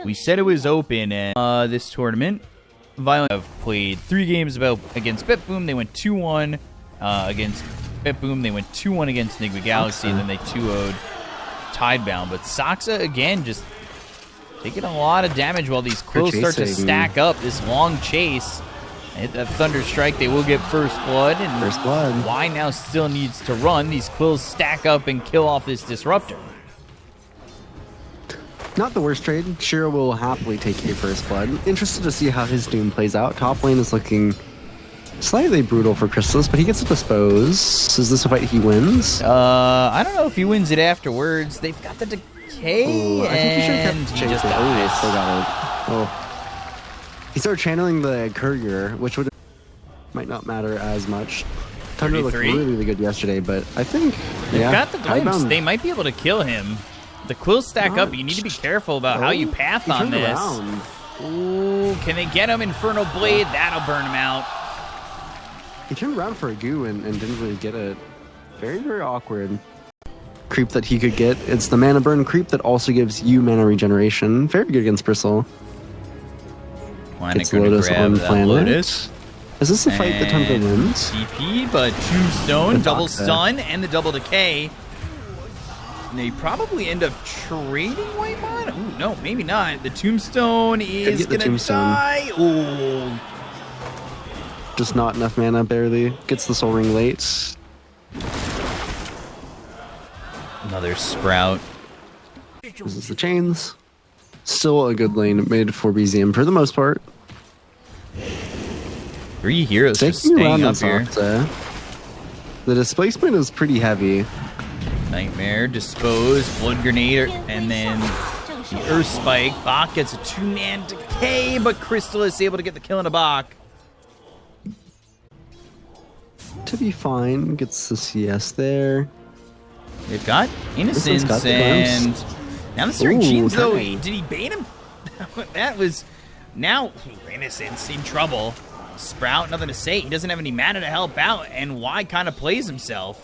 We said it was open, and this tournament, Violent have played 3 games against BitBoom. They went 2-1 against BitBoom. They went 2-1 against Enigma Galaxy, and then they 2-0'd TIDEBOUND. But Soxa, again, just taking a lot of damage while these quills start to stack up. This long chase. Hit that Thunder Strike, they will get first blood. And Y now still needs to run. These quills stack up and kill off this Disruptor. Not the worst trade. Shiro will happily take a first blood. Interested to see how his Doom plays out. Top lane is looking slightly brutal for Crystallis, but he gets to dispose. Is this a fight he wins? I don't know if he wins it afterwards. They've got the decay, I think and he just dies. Still got it. Oh. He started channeling the Courier, which might not matter as much. Tundra looked really, really good yesterday, but I think they've got the glimpse. They might be able to kill him. The quills stack up. You need to be careful about how you path on this. Ooh, can they get him? Infernal Blade. That'll burn him out. He turned around for a goo and didn't really get it. Very, very awkward. Creep that he could get. It's the mana burn creep that also gives you mana regeneration. Very good against Bristle. It's Lotus on planet. Lotus. Is this the fight that Tundra wins? TP, but Tombstone, double stun, and the double decay. And they probably end up trading Whitemon? Ooh, no, maybe not. The Tombstone is going to die. Ooh. Just not enough mana, barely. Gets the Soul Ring late. Another Sprout. This is the Chains. Still a good lane made for BZM for the most part. 3 heroes just staying up here. The displacement is pretty heavy. Nightmare, Dispose, Blood Grenade, and then the Earth Spike. Bach gets a 2-man decay, but Crystallis is able to get the kill in a Bach. To be fine, gets the CS there. They've got Innocence, and now the Searing Genes, though. Did he bait him? That was... Now, Innocence in trouble. Sprout, nothing to say. He doesn't have any mana to help out, and Y kind of plays himself.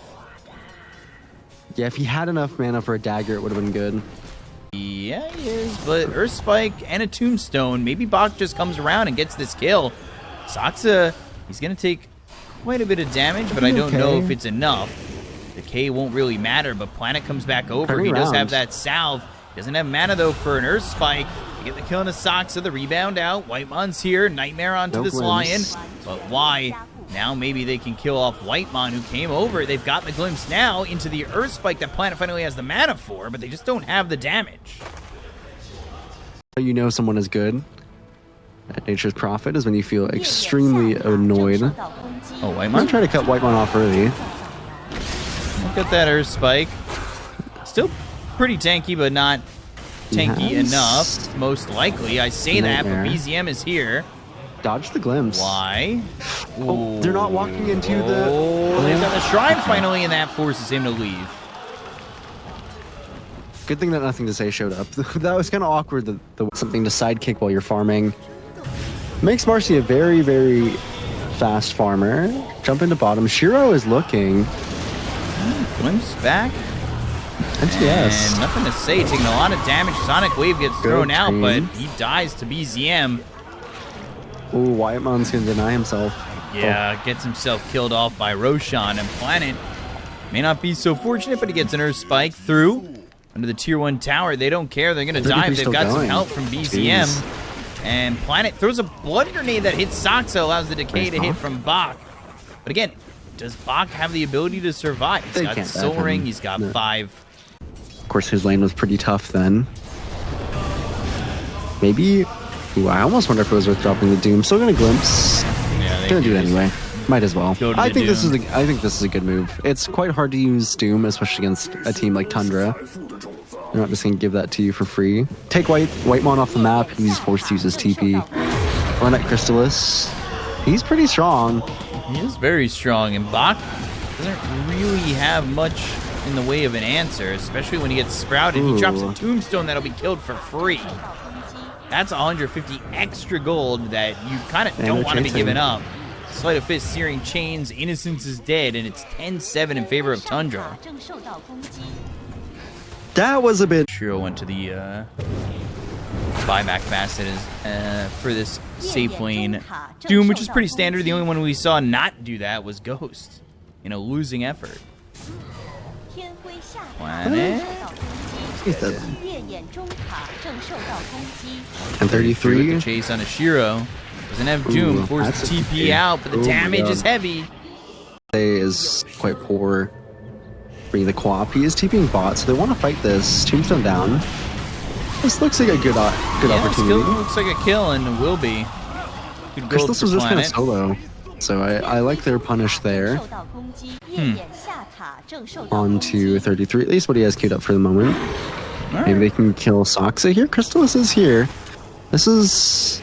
Yeah, if he had enough mana for a dagger, it would have been good. Yeah, he is, but Earth Spike and a Tombstone. Maybe Bach just comes around and gets this kill. Soxa, he's going to take quite a bit of damage, but I don't know if it's enough. Decay won't really matter, but Planet comes back over. He does have that salve. Doesn't have mana, though, for an Earth Spike. You get the kill in a Soxa, the rebound out. Whitemon's here. Nightmare onto this Lion. But why? Now maybe they can kill off Whitemon, who came over. They've got the glimpse now into the Earth Spike that Planet finally has the mana for, but they just don't have the damage. You know someone is good at Nature's Prophet is when you feel extremely annoyed. Oh, Whitemon? I'm trying to cut Whitemon off early. Look at that Earth Spike. Still pretty tanky, but not tanky enough, most likely. I say that, but BZM is here. Dodge the glimpse. Why? Oh, they're not walking into the... Oh, they've got the Shrine finally, and that forces him to leave. Good thing that Nothing to Say showed up. That was kind of awkward, something to sidekick while you're farming. Makes Marcy a very, very fast farmer. Jump into bottom. Shiro is looking. Glimpse back. NTS. And nothing to say, taking a lot of damage. Sonic Wave gets thrown out, but he dies to BZM. Oh, Whitemon's going to deny himself. Yeah, gets himself killed off by Roshan, and Planet may not be so fortunate, but he gets an Earth Spike through under the Tier 1 tower. They don't care. They're going to dive. They've got some help from BZM. Jeez. And Planet throws a Blood Grenade that hits Soxa, allows the decay to hit from Bach. But again, does Bach have the ability to survive? He's got Soul Ring. He's got 5. Of course, his lane was pretty tough then. Maybe... Ooh, I almost wonder if it was worth dropping the Doom. Still gonna glimpse. Yeah, gonna do it anyway. Might as well. I think this Doom. is a good move. It's quite hard to use Doom, especially against a team like Tundra. They're not just gonna give that to you for free. Take Whitemon off the map. He's forced to use his TP. Run at Crystallis. He's pretty strong. He is very strong, and Bach doesn't really have much in the way of an answer, especially when he gets sprouted. He drops a Tombstone that'll be killed for free. That's 150 extra gold that you kind of don't want to be giving up. Sleight of Fist, Searing Chains, Innocence is dead, and it's 10-7 in favor of Tundra. That was a bit... Shiro went to the buyback Facet is for this safe lane Doom, which is pretty standard. The only one we saw not do that was Ghost in a losing effort. Planet. He's dead. 1033. Chase on a Shiro. Doesn't have Doom. Forced TP out, but the damage is heavy. Is quite poor. Bringing the co-op. He is TPing bot, so they want to fight this. Tombstone down. This looks like a good opportunity. Looks like a kill and will be. Crystallis was just kind of solo, so I like their punish there. On to 33, at least what he has queued up for the moment. Right. Maybe they can kill Soxa here. Crystallis is here. This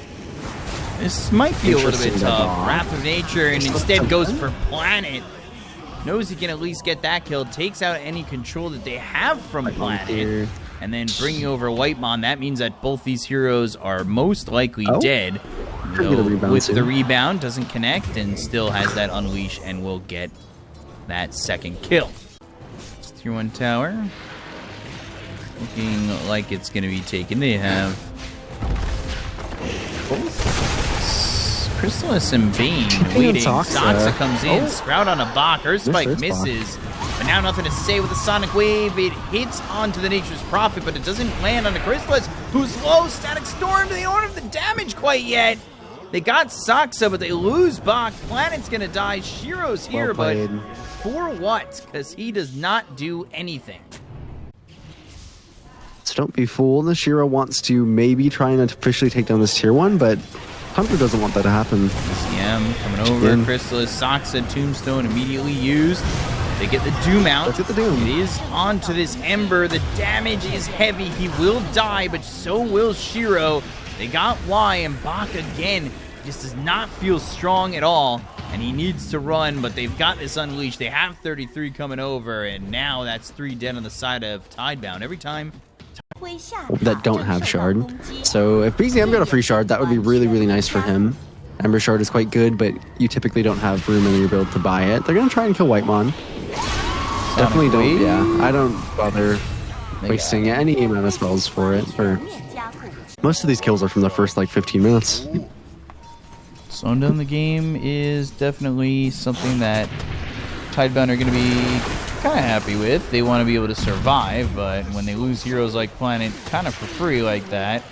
might be a little bit tough. Wrath of Nature, and instead goes for Planet. Knows he can at least get that kill. Takes out any control that they have from Planet. And then bringing over Whitemon. That means that both these heroes are most likely dead. With the rebound, doesn't connect and still has that unleash and will get that second kill. It's 3-1 tower. Looking like it's going to be taken. They have Crystallis and Bane waiting. Soxa comes in. Sprout on a Bach. Earthspike misses. But now nothing to say with the Sonic Wave. It hits onto the Nature's Prophet, but it doesn't land on the Crystallis, who's low. Static Storm. They don't have the damage quite yet. They got Soxa, but they lose Bach. Planet's going to die. Shiro's here, but for what? Because he does not do anything. So don't be fooled. The Shiro wants to maybe try and officially take down this tier 1, but Hunter doesn't want that to happen. CM coming over. Crystallis, Soxa, Tombstone immediately used. They get the Doom out. Let's get the Doom. It is onto this Ember. The damage is heavy. He will die, but so will Shiro. They got Y, and Bach again just does not feel strong at all, and he needs to run, but they've got this Unleash. They have 33 coming over, and now that's 3 dead on the side of Tidebound. Every time that don't have Shard. So if BZM got a free Shard, that would be really, really nice for him. Ember Shard is quite good, but you typically don't have room in your build to buy it. They're going to try and kill Whitemon. Definitely don't, I don't bother wasting any amount of spells for it. Most of these kills are from the first, 15 minutes. Slowing down the game is definitely something that Tidebound are going to be kind of happy with. They want to be able to survive, but when they lose heroes like Planet kind of for free like that,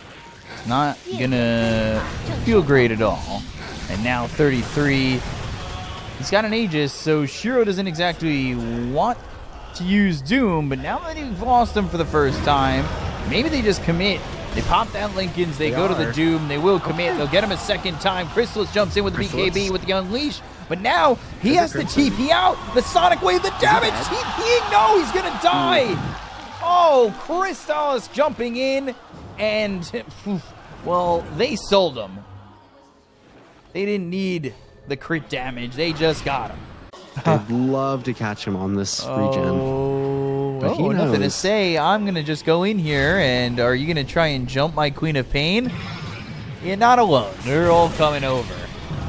it's not going to feel great at all. And now 33, he's got an Aegis, so Shiro doesn't exactly want to use Doom, but now that he's lost him for the first time, maybe they just commit. They pop that Lincolns, they go to the Doom, they will commit, they'll get him a second time. Crystallis jumps in with the BKB with the Unleash, but now he has to TP out. The Sonic Wave, the damage, TPing, no, he's gonna die. Oh, Crystallis jumping in, and, well, they sold him. They didn't need the crit damage, they just got him. I'd love to catch him on this regen. But he knows. Nothing to say. I'm going to just go in here, and are you going to try and jump my Queen of Pain? You're not alone. They're all coming over.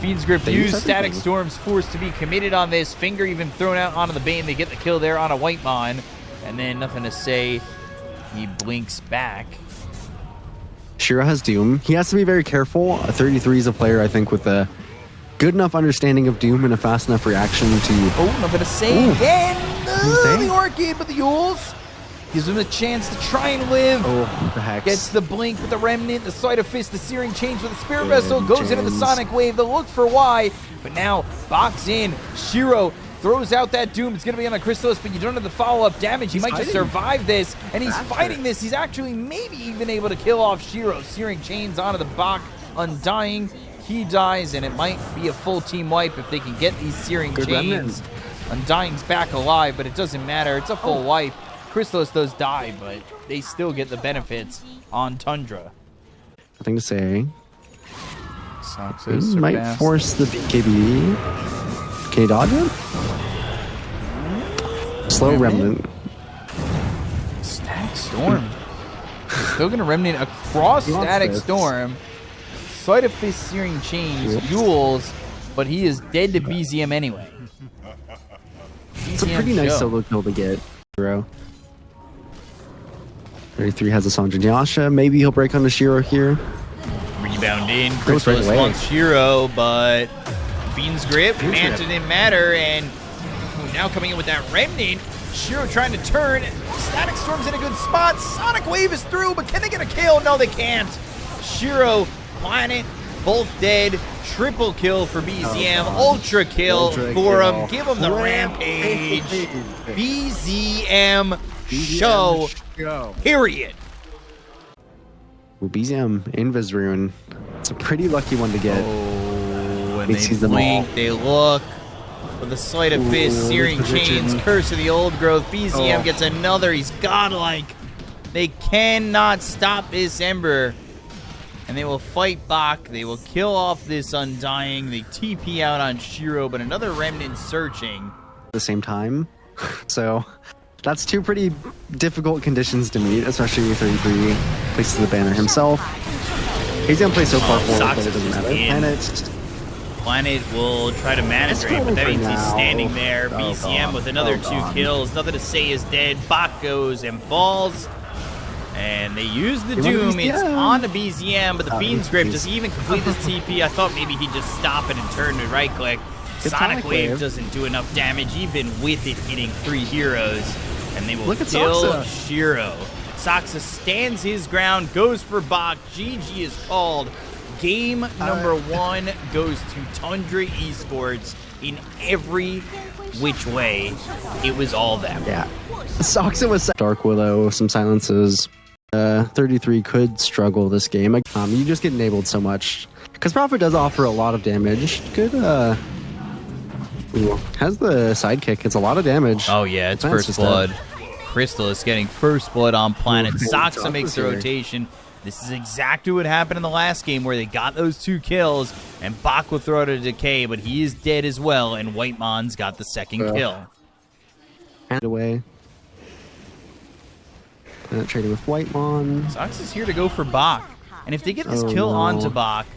Fiend's Grip used. Static Storm's forced to be committed on this. Finger even thrown out onto the Bane. They get the kill there on a Whitemon. And then nothing to say. He blinks back. Shiro has Doom. He has to be very careful. 33 is a player, I think, with a good enough understanding of Doom and a fast enough reaction to... Oh, nothing to say again. The Orchid with the Yules. Gives him a chance to try and live. Oh, the Hex. Gets the Blink with the Remnant, the Sleight of Fist, the Searing Chains with the Spirit Vessel. Goes into the Sonic Wave. The look for Y. But now, box in. Shiro throws out that Doom. It's going to be on a Crystallis, but you don't have the follow-up damage. He might just survive this. And he's fighting this. He's actually maybe even able to kill off Shiro. Searing Chains onto the Bach. Undying. He dies, and it might be a full team wipe if they can get these Searing Chains. Undying's back alive, but it doesn't matter. It's a full wipe. Crystallis does die, but they still get the benefits on Tundra. Nothing to say. Soxa might force the BKB. Can he dodge it? Slow Remnant. Static Storm. Still going to Remnant across Static Storm. Sleight of Fist, Searing Chains, Yules, but he is dead to BZM anyway. It's a pretty nice solo kill to get, bro. 33 has a Sandra Nyasha. Maybe he'll break on the Shiro here. Rebound in. Goes right Chrysalis away. wants Shiro, but Fiend's Grip, Manta didn't matter, and now coming in with that Remnant. Shiro trying to turn. Static Storm's in a good spot. Sonic Wave is through, but can they get a kill? No, they can't. Shiro, Planet, both dead. Triple kill for BZM. Ultra kill for him. Give him the Rampage. BZM show. Period. Well, BZM Invis Rune. It's a pretty lucky one to get. Oh, and He they sees them all. blink, they look. With the Sleight of Fist, Searing Chains, Curse of the Old Growth. BZM gets another. He's godlike. They cannot stop this Ember. And they will fight Bach. They will kill off this Undying. They TP out on Shiro, but another Remnant searching. At the same time. So that's two pretty difficult conditions to meet, especially 33 places the banner himself. He's going to play so far forward, but it doesn't matter. Planet will try to Manadrate, but that means he's standing there. BCM with another 2 kills. Nothing to say is dead. Bach goes and falls. And they use the Doom. It's on to BZM, but the Fiend's Grip, does he even complete this TP? I thought maybe he'd just stop it and turn to right click. Sonic Wave doesn't do enough damage, even with it hitting 3 heroes. And they will kill Shiro. Soxa stands his ground, goes for Bach. GG is called. Game number 1 goes to Tundra Esports in every which way. It was all them. Yeah. Soxa was Dark Willow, some silences. 33 could struggle this game. You just get enabled so much. Because Prophet does offer a lot of damage. Good, has the sidekick. It's a lot of damage. Oh, yeah, it's First Blood. Crystal is getting First Blood on Planet. Soxa makes the rotation. This is exactly what happened in the last game where they got those 2 kills, and Bach will throw it to Decay, but he is dead as well, and Whitemon's got the second kill. Hand away. Trading with Whitemon. Soxa's here to go for Bach, and if they get this kill onto Bach,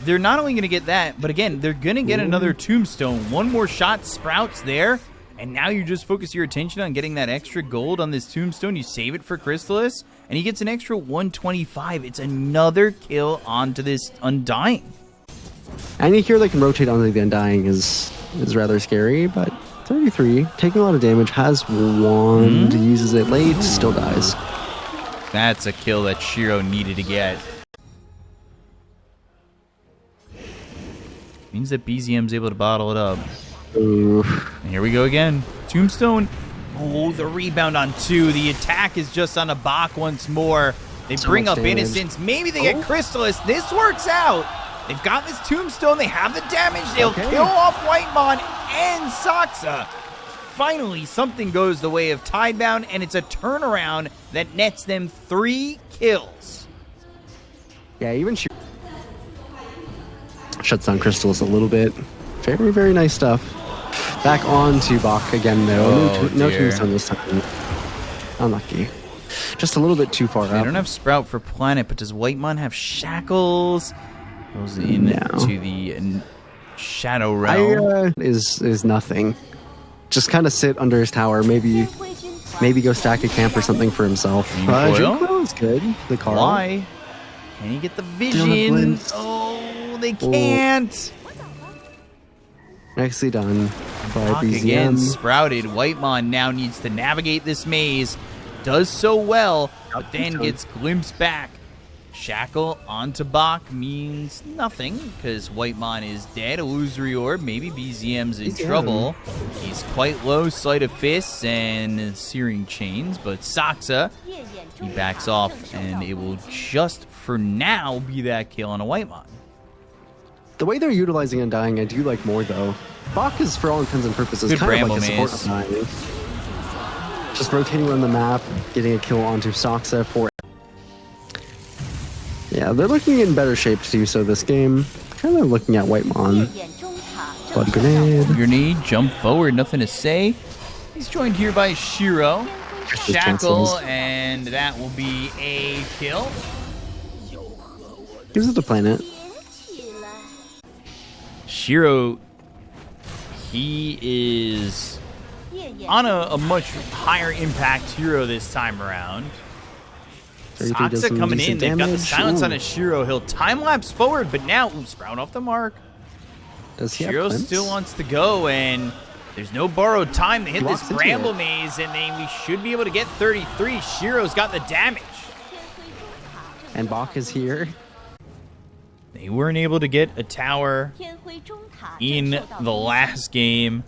they're not only going to get that, but again, they're going to get another Tombstone. One more shot sprouts there, and now you just focus your attention on getting that extra gold on this Tombstone. You save it for Crystallis, and he gets an extra 125. It's another kill onto this Undying. Any hero that can rotate onto the Undying is rather scary, but 33, taking a lot of damage, has one, uses it late, still dies. That's a kill that Shiro needed to get. Means that BZM's able to bottle it up. Oof. And here we go again. Tombstone. Oh, the rebound on 2. The attack is just on a Bach once more. They bring up Innocence. Maybe they get Crystallis. This works out. They've got this Tombstone. They have the damage. They'll kill off Whitemon and Soxa. Finally, something goes the way of Tidebound, and it's a turnaround that nets them 3 kills. Yeah, even shuts down Crystallis a little bit. Very, very nice stuff. Back on to Bach again, though. No Tombstone this time. Unlucky. Just a little bit too far up. They don't have Sprout for Planet, but does Whitemon have Shackles? Goes in to the Shadow Realm. Is nothing. Just kind of sit under his tower. Maybe go stack a camp or something for himself. Junko is good. The Carl. Why? Can he get the vision? Oh, they can't. Nicely done by Bach BZM. again sprouted. Whitemon now needs to navigate this maze. Does so well, but then gets glimpsed back. Shackle onto Bach means nothing because Whitemon is dead. Illusory Orb, maybe BZM's in trouble. He's quite low, Sleight of Fists and Searing Chains, but Soxa, he backs off, and it will just for now be that kill on a Whitemon. The way they're utilizing Undying, I do like more though. Bach is, for all intents and purposes, good kind of like a Bramble support Undying. Just rotating around the map, getting a kill onto Soxa for. Yeah, they're looking in better shape to do so this game. Kind of looking at Whitemon. Blood Grenade. Grenade, jump forward, nothing to say. He's joined here by Shiro. Shackle, and that will be a kill. Gives it to Planet. Shiro, he is on a much higher impact hero this time around. Saxa coming in. They've got the silence on his Shiro. He'll time-lapse forward, but now, Sprout off the mark. Does he Shiro have still wants to go, and there's no borrowed time to hit this Bramble Maze, and then we should be able to get 33. Shiro's got the damage. And Bach is here. They weren't able to get a tower in the last game,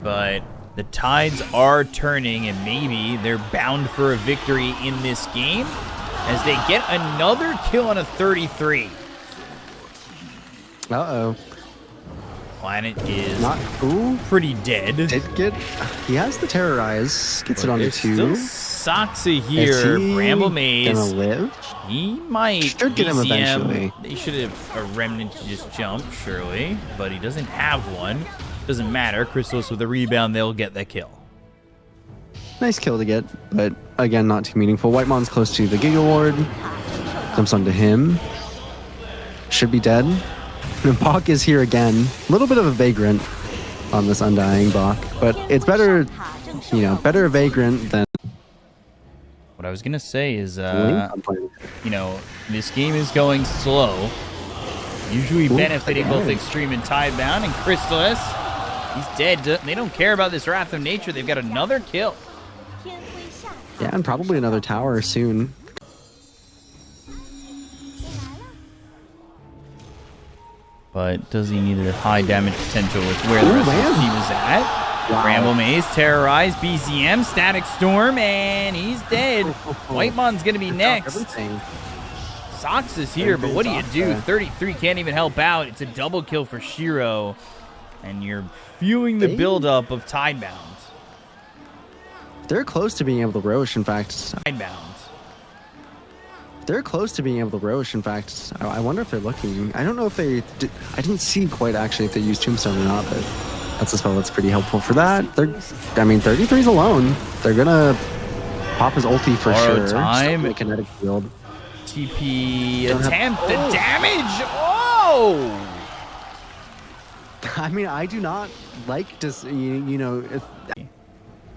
but the tides are turning, and maybe they're bound for a victory in this game as they get another kill on a 33. Uh-oh. Planet is not pretty dead. He has the Terrorize. Gets it on to 2. Still Saxa here. Bramble Maze. Gonna live? He might. Should get him eventually. They should have a remnant to just jump, surely, but he doesn't have one. Doesn't matter. Crystallis with a rebound, they'll get the kill. Nice kill to get, but again, not too meaningful. Whitemon's close to the Giga Ward. Jumps onto him. Should be dead. And Bach is here again. A little bit of a Vagrant on this Undying Bach, but it's better, better a Vagrant than... What I was going to say is, this game is going slow. Usually benefiting both Extreme and Tidebound, and Crystallis, he's dead. They don't care about this Wrath of Nature. They've got another kill. Yeah, and probably another tower soon. But does he need a high damage potential with where the rest of his team is at? Wow. Bramble Maze, Terrorize, BZM, Static Storm, and he's dead. Whitemon's going to be next. Sox is here, but what do you do? 33 can't even help out. It's a double kill for Shiro, and you're feeling the buildup of Tidebound. They're close to being able to Roche, in fact. Tidebound. They're close to being able to Roche, in fact. I wonder if they're looking. I don't know if they... I didn't see quite, actually, if they used Tombstone or not, but that's a spell that's pretty helpful for that. 33's alone. They're going to pop his ulti for sure. Time. A kinetic field. TP attempt. The damage! Oh! I mean, I do not like to,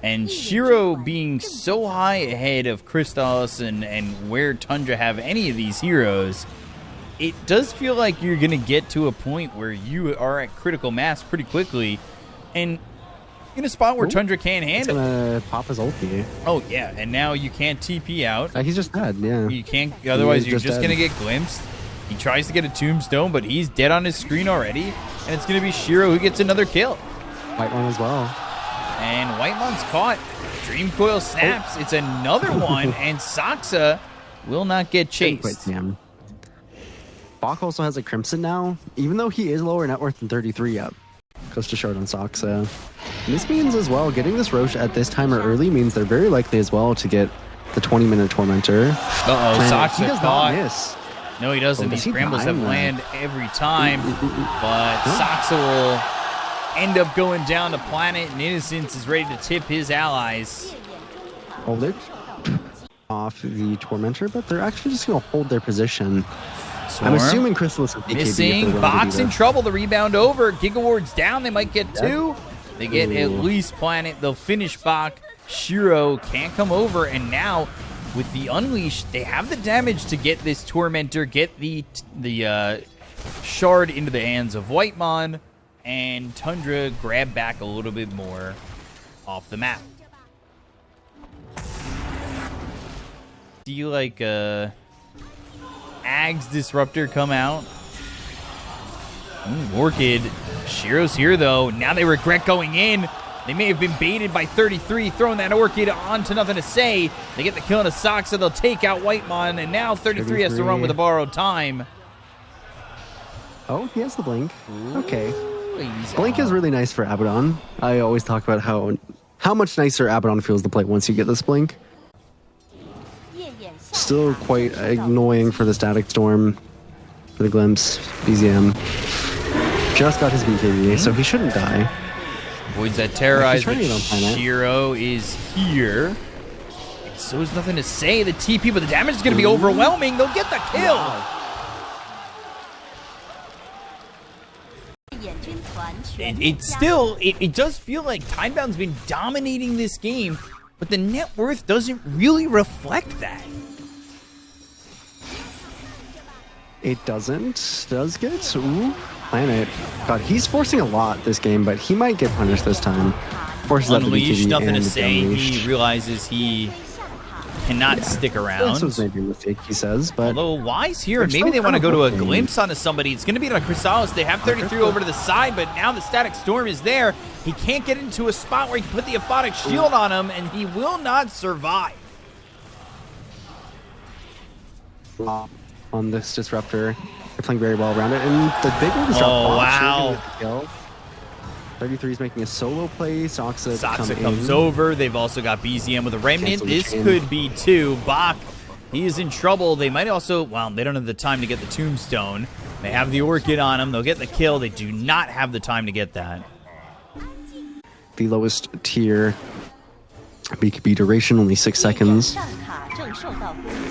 and Shiro being so high ahead of Crystallis and where Tundra have any of these heroes, it does feel like you're going to get to a point where you are at critical mass pretty quickly, and in a spot where Tundra can't handle it. He's going to pop his ulti. Oh, yeah, and now you can't TP out. He's just dead, yeah. You can't, otherwise you're just going to get glimpsed. He tries to get a tombstone, but he's dead on his screen already, and it's going to be Shiro who gets another kill. Whitemon as well. And Whitemon's caught. Dream Coil snaps. It's another one, and Saxa will not get chased. Bach also has a Crimson now, even though he is lower net worth than 33 up. Goes to short on Saxa. And this means as well, getting this Roche at this time or early means they're very likely as well to get the 20-minute Tormentor. Uh-oh, Saxa he does not miss. No, he doesn't. These scrambles have land every time, but Saxa will end up going down to Planet, and Innocence is ready to tip his allies. Hold it off the Tormentor, but they're actually just going to hold their position. Storm. I'm assuming Crystallis and BKB. Missing, Box in trouble, the rebound over. Giga Ward's down, they might get 2. They get at least Planet, they'll finish Bach. Shiro can't come over, and now with the Unleash, they have the damage to get this Tormentor, get the shard into the hands of Whitemon, and Tundra grab back a little bit more off the map. See like Ag's Disruptor come out. Orchid. Shiro's here though. Now they regret going in. They may have been baited by 33, throwing that Orchid onto Nothing to Say. They get the kill on a Sock, so they'll take out Whitemon, and now 33 has to run with a borrowed time. Oh, he has the blink. Okay. Blink is really nice for Abaddon. I always talk about how much nicer Abaddon feels to play once you get this blink. Still quite annoying for the Static Storm, for the Glimpse, BZM. Just got his BKB, so he shouldn't die. Avoids that Terrorize, but Shiro is here. So there's Nothing to Say. The TP, but the damage is going to be overwhelming. They'll get the kill. Wow. And it's still, it does feel like Tidebound's been dominating this game, but the net worth doesn't really reflect that. It doesn't. Does get. Ooh, Planet. God, he's forcing a lot this game, but he might get punished this time. Forces out the Unleash, BKB nothing to and say. Unleashed. He realizes he cannot stick around. This was maybe a mistake, he says, but... Although Wise here, maybe they want to go to a glimpse onto somebody. It's going to be on Chrysalis. They have 33 over to the side, but now the Static Storm is there. He can't get into a spot where he can put the Aphotic Shield on him, and he will not survive. On this Disruptor, they're playing very well around it, and the big one is wow. 33 is making a solo play. Soxa comes over. They've also got BZM with a Remnant. This could be two. Bach, he is in trouble. They might also, well, they don't have the time to get the Tombstone. They have the Orchid on him. They'll get the kill. They do not have the time to get that. The lowest tier BKB duration, only 6 seconds.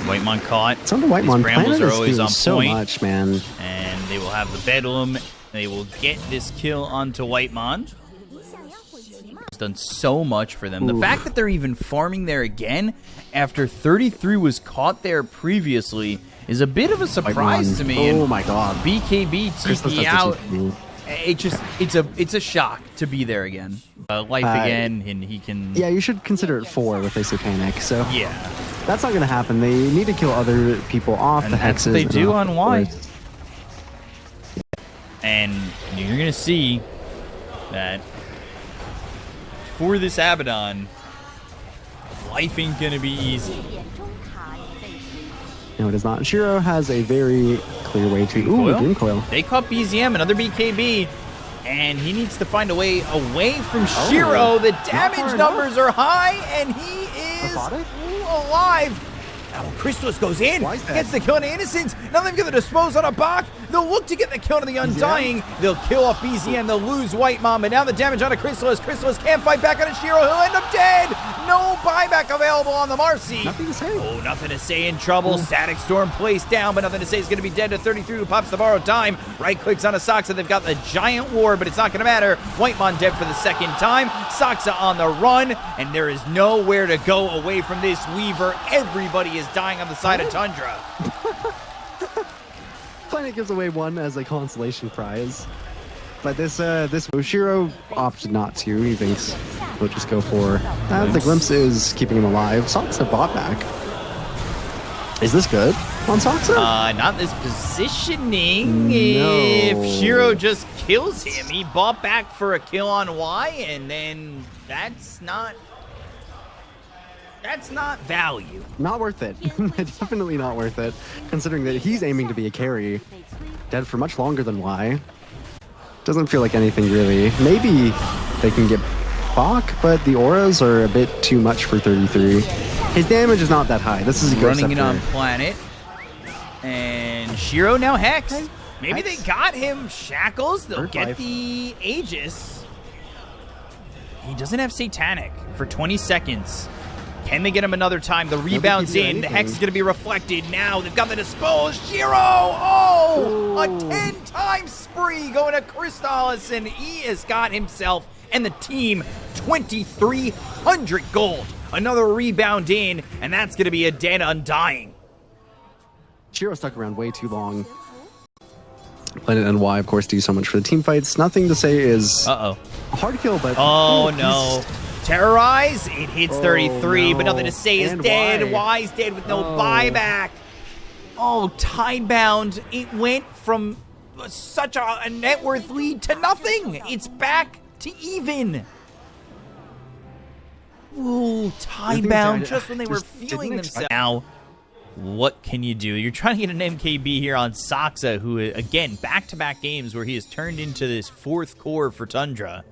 Whitemon caught. It's under Whitemon. These Brambles Planet are always on so point. much, man. And they will have the Bedlam. They will get this kill onto Whitemon. It's done so much for them. The fact that they're even farming there again after 33 was caught there previously is a bit of a surprise to me. Oh my god. BKB TP out. It's a shock to be there again. Life again, and he can... Yeah, you should consider it 4 with a Satanic, so... Yeah. That's not going to happen. They need to kill other people off And the that's hexes. what they do on Y. Force. And you're going to see that for this Abaddon, life ain't going to be easy. No, it is not. Shiro has a very clear way to... Ooh, Green Coil. They caught BZM, another BKB, and he needs to find a way away from Shiro. The damage numbers are high, and he is alive. Now Chrysalis goes in, gets the kill on Innocence. Now they've got the dispose on a Bach. They'll look to get the kill on the Undying. They'll kill off BZM. They'll lose Whitemon, but now the damage on a Chrysalis. Chrysalis can't fight back on a Shiro. He'll end up dead. No buyback available on the Marcy. Nothing to say. Oh, nothing to say. In trouble. Static Storm placed down, but nothing to say. He's going to be dead to 33 who pops the borrowed time. Right clicks on a Soxa. They've got the giant ward, but it's not going to matter. Whitemon dead for the second time. Soxa on the run, and there is nowhere to go away from this Weaver. Everybody is dying on the side of Tundra. Planet gives away 1 as a consolation prize. But this Shiro opted not to. He thinks he'll just go for... the glimpse is keeping him alive. Soxa bought back. Is this good on Soxa? Not this positioning. No. If Shiro just kills him, he bought back for a kill on Y, and then that's not value. Not worth it. Definitely not worth it, considering that he's aiming to be a carry. Dead for much longer than Y. Doesn't feel like anything really. Maybe they can get Bach, but the auras are a bit too much for 33. His damage is not that high. This is a good running it on Planet. And Shiro now Hex. Maybe they got him Shackles. They'll get the Aegis. He doesn't have Satanic for 20 seconds. Can they get him another time? The rebound's in. The Hex is going to be reflected now. They've got the dispose. Shiro! Oh! A 10-time spree going to Chrysalis, and he has got himself and the team 2,300 gold. Another rebound in, and that's going to be a dead Undying. Shiro stuck around way too long. Planet and Y, of course, do so much for the team fights. Nothing to say is a hard kill, but... Oh, no. Terrorize, it hits 33, but nothing to say is dead. Y's dead with no buyback. Oh, Tidebound, it went from such a net worth lead to nothing. It's back to even. Ooh, Tidebound, just when they were feeling themselves. Now, what can you do? You're trying to get an MKB here on Soxa, who, again, back-to-back games where he has turned into this 4th core for Tundra.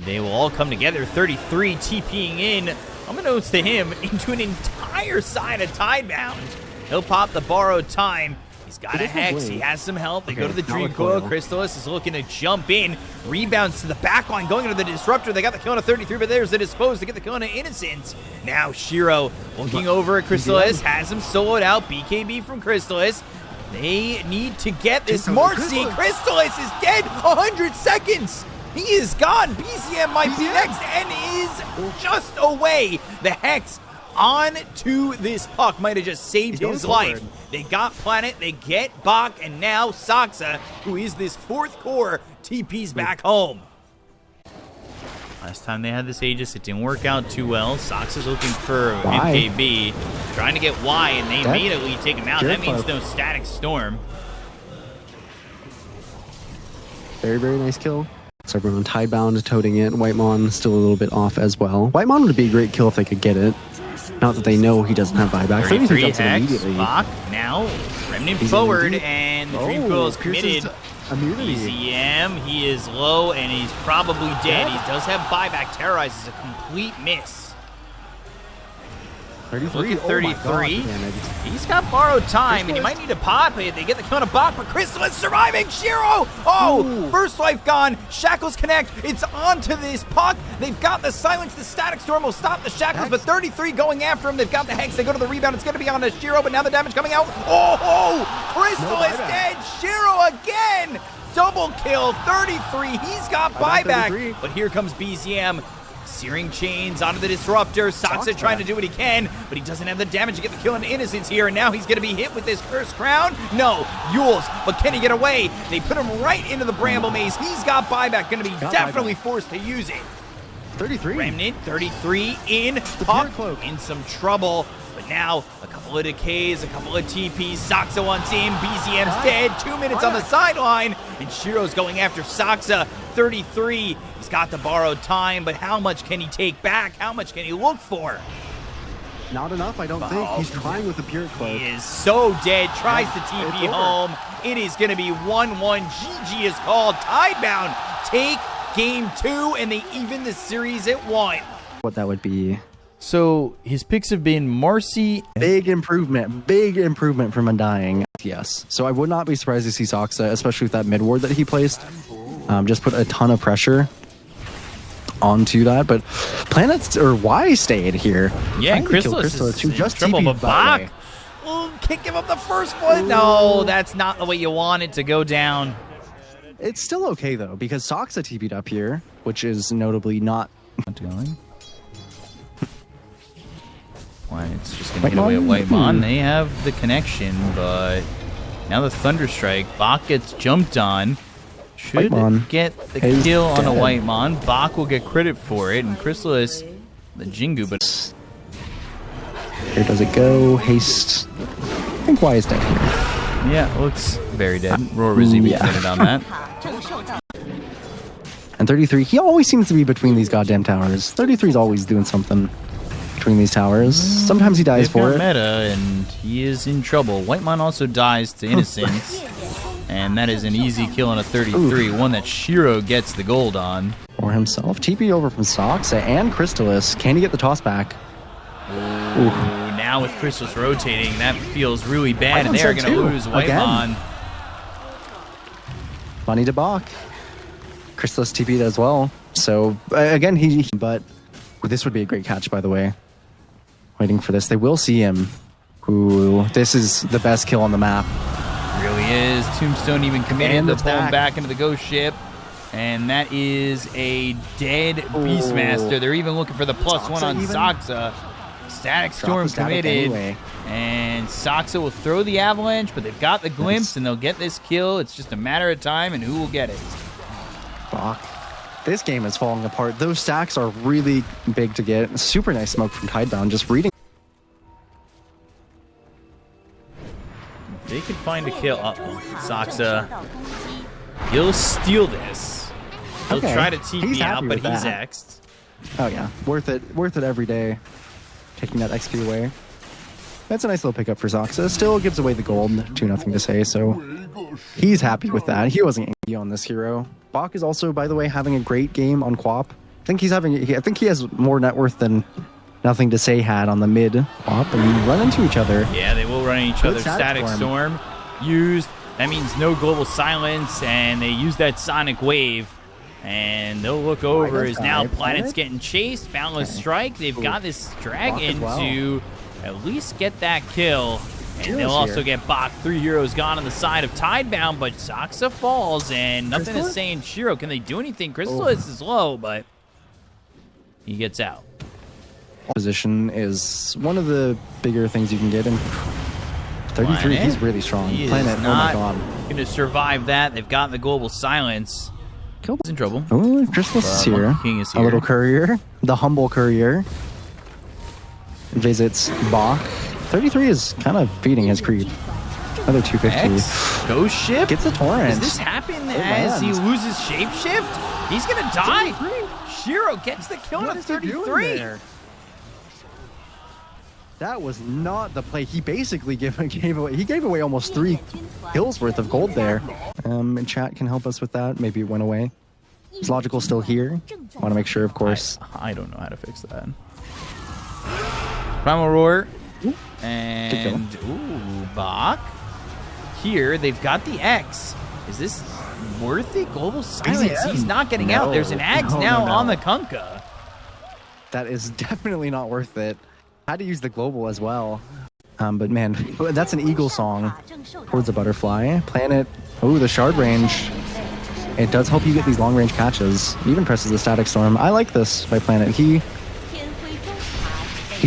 They will all come together. 33 TPing in, unbeknownst to him, into an entire side of Tidebound. He'll pop the borrowed time. He's got a Hex. He has some help. They go to the Dream Coil. Chrysalis is looking to jump in. Rebounds to the back line, going into the Disruptor. They got the kill on a 33, but there's the Dispose to get the kill on an Innocence. Now Shiro looking over at Chrysalis, has him soloed out. BKB from Chrysalis. They need to get this Marcy. Chrysalis is dead. 100 seconds. He is gone. BZM might be next and is just away. The Hex on to this puck. Might have just saved his life. They got Planet, they get Bach, and now Saxa, who is this fourth core, TP's back home. Last time they had this Aegis, it didn't work out too well. Saxa's looking for MKB, trying to get Y, and they immediately take him out. That means no Static Storm. Very, very nice kill. So everyone Tidebound toting it. Whitemon still a little bit off as well. Whitemon would be a great kill if they could get it. Not that they know he doesn't have buyback. 33 X, Bach now, Remnant forward, and the Dream Coil is committed. BZM, he is low, and he's probably dead. He does have buyback. Terrorize is a complete miss. 33. Look at 33. He's got borrowed time, and he might need to pop it. They get the count of Bach, but Crystal is surviving. Shiro! Oh, first life gone. Shackles connect. It's onto this puck. They've got the silence. The Static Storm will stop the Shackles, but 33 going after him. They've got the Hex. They go to the rebound. It's going to be on to Shiro, but now the damage coming out. Oh, Crystal is dead. Shiro again. Double kill. 33. He's got buyback. But here comes BZM. Searing chains onto the disruptor. Saxa trying to do what he can, but he doesn't have the damage to get the kill in Innocence here, and now he's going to be hit with this Cursed Crown. No, Yules, but can he get away? They put him right into the Bramble Maze. He's got buyback, going to be definitely forced to use it. 33. Remnant, 33 in. Puck in some trouble, but now a couple of decays, a couple of TPs. Saxa wants in. BZM's dead. 2 minutes on the sideline, and Shiro's going after Saxa. 33. He's got the borrowed time, but how much can he take back? How much can he look for? Not enough, I don't think. He's trying with the Pure Cloak. He is so dead. Tries to TP home. It is going to be 1-1. GG is called. Tidebound take game 2, and they even the series at 1. What that would be. So his picks have been Marcy. Big improvement from Undying. Yes. So I would not be surprised to see Saxa, especially with that mid ward that he placed. Just put a ton of pressure onto that, but Planets or Y stayed here. Yeah, and Crystallis who just trouble, but Bach can't give up the first one. No, that's not the way you want it to go down. It's still okay though, because Saxa TP'd up here, which is notably not going. Why it's just gonna get away at Whitemon. They have the connection, but now the Thunderstrike. Bach gets jumped on. Should get the kill on a Whitemon. Bach will get credit for it, and Crystallis, the Jingu, but here does it go? Haste. I think Y is dead here. Yeah, looks very dead. Roar was even dead on that. And 33, he always seems to be between these goddamn towers. 33 is always doing something between these towers. Sometimes he dies for it. Meta, and he is in trouble. Whitemon also dies to Innocence. And that is an easy kill on a 33, one that Shiro gets the gold on. For himself. TP over from Saxa and Crystallis. Can he get the toss back? Now with Crystallis rotating, that feels really bad, and they are going to lose Whitemon. Money to Bach. Crystallis TP'd as well. So, again, but this would be a great catch, by the way. Waiting for this. They will see him. Ooh, this is the best kill on the map. Really is. Tombstone even committed to pull him back into the ghost ship. And that is a dead Beastmaster. They're even looking for the +1 on Saxa. Static Storm committed. And Saxa will throw the Avalanche, but they've got the glimpse and they'll get this kill. It's just a matter of time and who will get it. Bach. This game is falling apart. Those stacks are really big to get. Super nice smoke from Tidebound. Just reading. They could find a kill. Saxa. He'll steal this. He'll try to TP out, but he's X'd. Oh yeah, worth it every day. Taking that XP away. That's a nice little pickup for Saxa. Still gives away the gold. 2-0 to say, so he's happy with that. He wasn't angry on this hero. Bach is also, by the way, having a great game on Quap. I think he has more net worth than Nothing to Say had on the mid Quap, and run into each other. Yeah, they will run into each other. Static Storm used. That means no global silence, and they use that sonic wave. And they'll look over as now Planet's getting chased. Boundless Strike. They've got this dragon to at least get that kill. And they'll also get Bach. 3 heroes gone on the side of Tidebound, but Saxa falls, and nothing is saying Shiro. Can they do anything? Crystallis is low, but he gets out. Position is one of the bigger things you can get in 33. Planet? He's really strong. He Planet, is oh my not god. going to survive that. They've got the global silence. He's in trouble. Oh, Crystal's is here. King is A here. little courier. The humble courier visits Bach. 33 is kind of feeding his creep. Another 250. X, ghost ship. Gets a torrent. Does this happen as he loses shapeshift? He's going to die. Shiro gets the kill on a 33. That was not the play. He basically gave away almost 3 kills worth of gold there. And chat can help us with that. Maybe it went away. Is Logical still here? Want to make sure, of course. I don't know how to fix that. Primal Roar. And, ooh, Bach. Here, they've got the X. Is this worth it? Global silence. He's not getting out. There's an Axe now on the Kunkka. That is definitely not worth it. Had to use the global as well. But man, that's an eagle song towards a butterfly. Planet. Oh, the shard range. It does help you get these long range catches. It even presses the static storm. I like this by Planet. He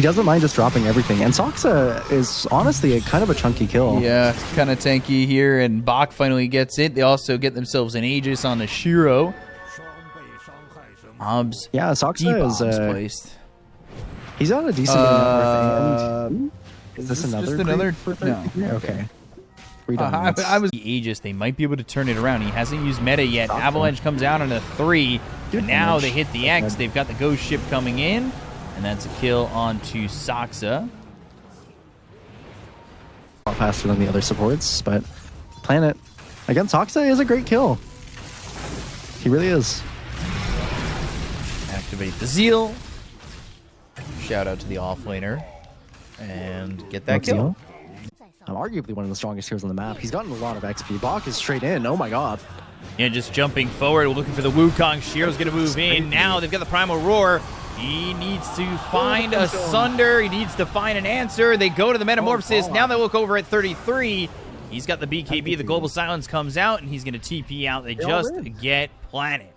doesn't mind just dropping everything. And Soxa is honestly kind of a chunky kill. Yeah, kind of tanky here, and Bach finally gets it. They also get themselves an Aegis on the Shiro. Obs. Yeah, Soxa is placed. He's on a decent amount. Is this another? Just another? No. Okay. I was the Aegis. They might be able to turn it around. He hasn't used meta yet. Avalanche comes out on a 3. And now they hit the X. They've got the ghost ship coming in. And that's a kill onto Soxa. A lot faster than the other supports, but Planet against Soxa is a great kill. He really is. Activate the Zeal. Shout out to the offlaner. And get that kill. Arguably one of the strongest heroes on the map. He's gotten a lot of XP. Bach is straight in. Oh my god. Yeah, just jumping forward, looking for the Wukong. Shiro's going to move in. Now they've got the Primal Roar. He needs to find a Sunder. He needs to find an answer. They go to the Metamorphosis. Now they look over at 33. He's got the BKB. The Global Silence comes out, and he's going to TP out. They just get Planet.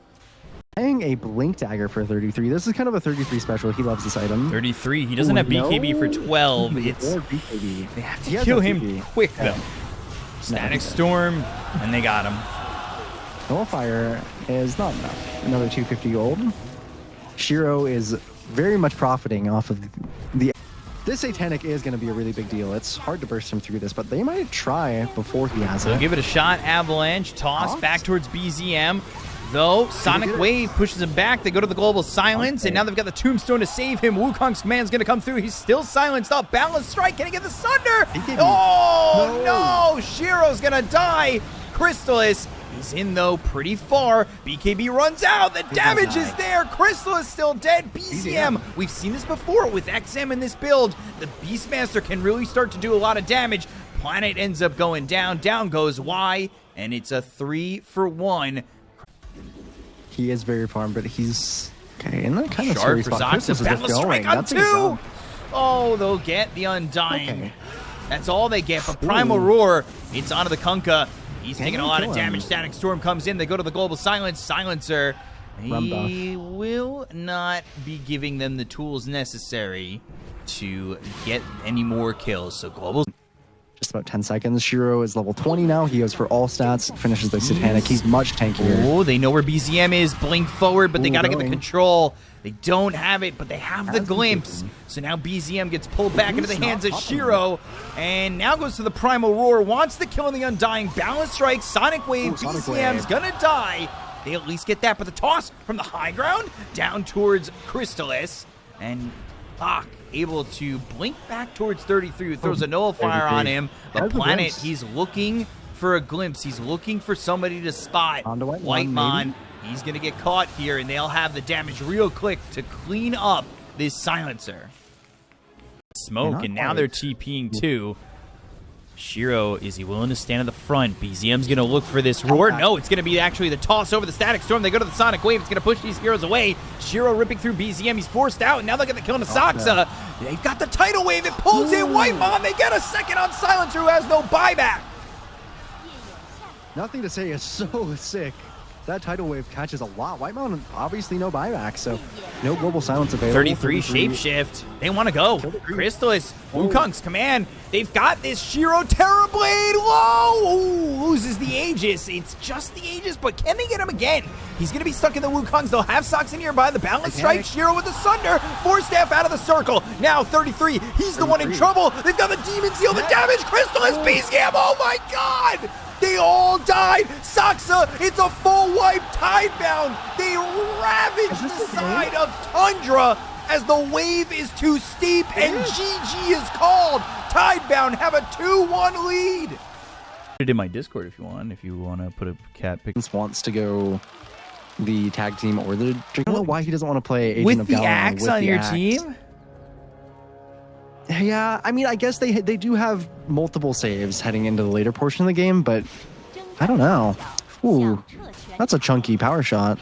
Playing a Blink Dagger for 33. This is kind of a 33 special. He loves this item. 33. He doesn't have BKB for 12. It's BKB. They have to kill him quick, though. Static Storm, and they got him. Nullifier is not enough. Another 250 gold. Shiro is very much profiting off of the... This Satanic is going to be a really big deal. It's hard to burst him through this, but they might try before he has it. They'll give it a shot. Avalanche, toss back towards BZM. Though, Sonic Wave pushes him back. They go to the Global Silence, and now they've got the Tombstone to save him. Wukong's command's going to come through. He's still silenced up. Balance Strike. Can he get the Sunder? Oh, no! Shiro's going to die. Crystallis. He's in, though, pretty far. BKB runs out. The damage is there. Crystal is still dead. BZM. We've seen this before with XM in this build. The Beastmaster can really start to do a lot of damage. Planet ends up going down. Down goes Y, and it's a 3-for-1. He is very farmed, but he's... Okay, in that kind of Shard scary for spot. Zox. Battle Strike on 2. Oh, they'll get the Undying. Okay. That's all they get. But Primal Roar, it's onto the Kunkka. He's taking a lot of damage. Static Storm comes in. They go to the Global Silence. Silencer. He will not be giving them the tools necessary to get any more kills. So Global... Just about 10 seconds. Shiro is level 20 now. He goes for all stats. Finishes the Satanic. He's much tankier. Oh, they know where BZM is. Blink forward, but they got to get the control. They don't have it, but they have the glimpse. So now BZM gets pulled back into the hands of Shiro. And now goes to the Primal Roar. Wants the kill on the Undying. Balance Strike. Sonic Wave. BZM's going to die. They at least get that. But the toss from the high ground down towards Crystallis. And Bach able to blink back towards 33, who throws a nullifier on him. The Planet, he's looking for a glimpse. He's looking for somebody to spot. Whitemon, he's going to get caught here, and they'll have the damage real quick to clean up this Silencer. Smoke, and now they're TPing too. Shiro, is he willing to stand at the front? BZM's going to look for this roar. No, it's going to be actually the toss over the Static Storm. They go to the Sonic Wave. It's going to push these heroes away. Shiro ripping through BZM. He's forced out, and now they get the kill on Soxa. They've got the Tidal Wave. It pulls in Whitemon. They get a second on Silencer, who has no buyback. Nothing to say is so sick. That tidal wave catches a lot. White Mountain, obviously no buyback, so no global silence available. 33 shapeshift. They want to go. Crystallis, Wukong's command. They've got this Shiro Terrorblade low. Ooh, loses the Aegis. It's just the Aegis, but can they get him again? He's going to be stuck in the Wukongs. They'll have Sox in nearby. The balance strike. Shiro with the Sunder. Force staff out of the circle. Now 33. He's the one in trouble. They've got the Demon Seal. The damage. Crystallis, B-Scam. Oh my God. They all died. Saxa, it's a full wipe. Tidebound. They ravage the side of Tundra as the wave is too steep and GG is called. Tidebound have a 2-1 lead. Put it in my Discord if you want to put a cat pic. Wants to go the tag team or the... I don't know why he doesn't want to play Agent with of the Galaon axe with on the your axe. team? Yeah, I mean, I guess they do have multiple saves heading into the later portion of the game, but I don't know. Ooh, that's a chunky power shot.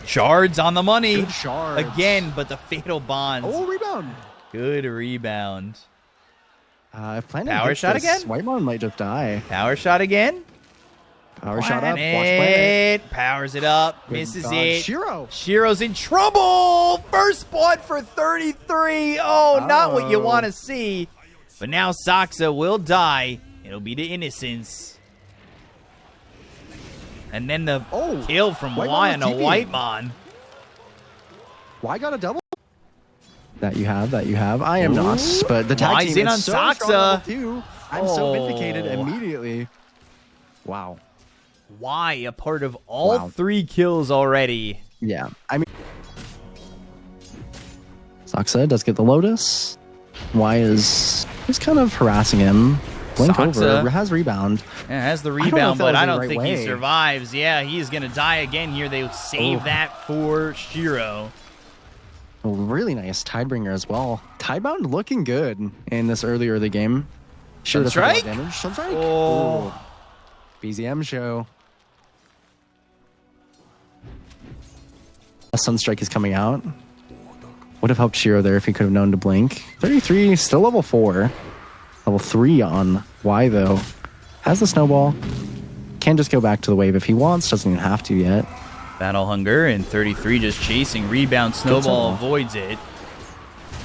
Shards on the money. Good shards. Again, but the fatal bonds. Oh, rebound. Good rebound. Power shot again? Whitemon might just die. Power shot again. Power shot up. Watch Planet. Powers it up. Good misses God. it. Shiro. Shiro's in trouble. First blood for 33. Oh, not what you want to see. But now Saxa will die. It'll be to Innocence. And then the kill from Y on a Whitemon. Why got a double? That you have. I am not. But the tag team in on is so Saxa. strong too. I'm so vindicated immediately. Wow. Y a part of all 3 kills already. Yeah, I mean, Saxa does get the Lotus. Y is kind of harassing him. Blink Saxa over, has rebound. Yeah, has the rebound, but I don't think he way. survives. Yeah, he is going to die again here. They save that for Shiro. A really nice Tidebringer as well. Tidebound looking good in this early game. Sunstrike? Sunstrike. Oh. BZM show. A Sunstrike is coming out. Would have helped Shiro there if he could have known to blink. 33, still level 4. Level 3 on Y though. Has the snowball. Can just go back to the wave if he wants. Doesn't even have to yet. Battle Hunger and 33 just chasing. Rebound. Snowball avoids it.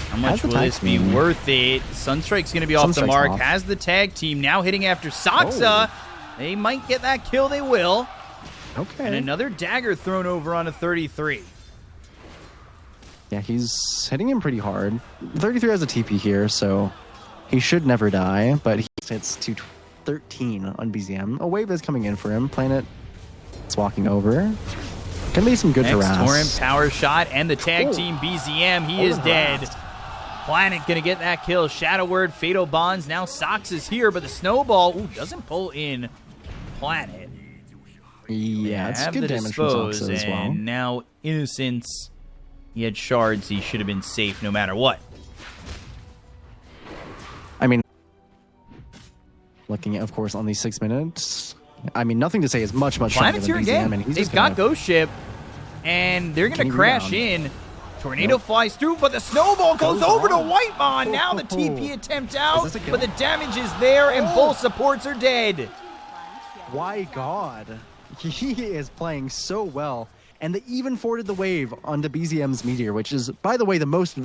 How much will this be worth it? Sunstrike's going to be off the mark. Has the tag team now hitting after Saxa. They might get that kill. They will. Okay. And another dagger thrown over on a 33. Yeah, he's hitting him pretty hard. 33 has a TP here, so he should never die, but he hits 213 on BZM. A wave is coming in for him. Planet is walking over. Gonna be some good harass. Torrent power shot and the tag team BZM. He is dead. Planet gonna get that kill. Shadow Word, Fatal Bonds. Now Sox is here, but the snowball doesn't pull in Planet. Yeah, it's good damage from Sox as well. And now Innocence. He had shards. He should have been safe no matter what. I mean, looking at, of course, on these 6 minutes. I mean, nothing to say is much stronger than BZM. And they've got Ghost Ship, and they're going to crash in. Tornado flies through, but the snowball goes over to Whitemon. Now the TP attempt out, but the damage is there, and both supports are dead. My God. He is playing so well. And they even forwarded the wave onto BZM's Meteor, which is, by the way, the most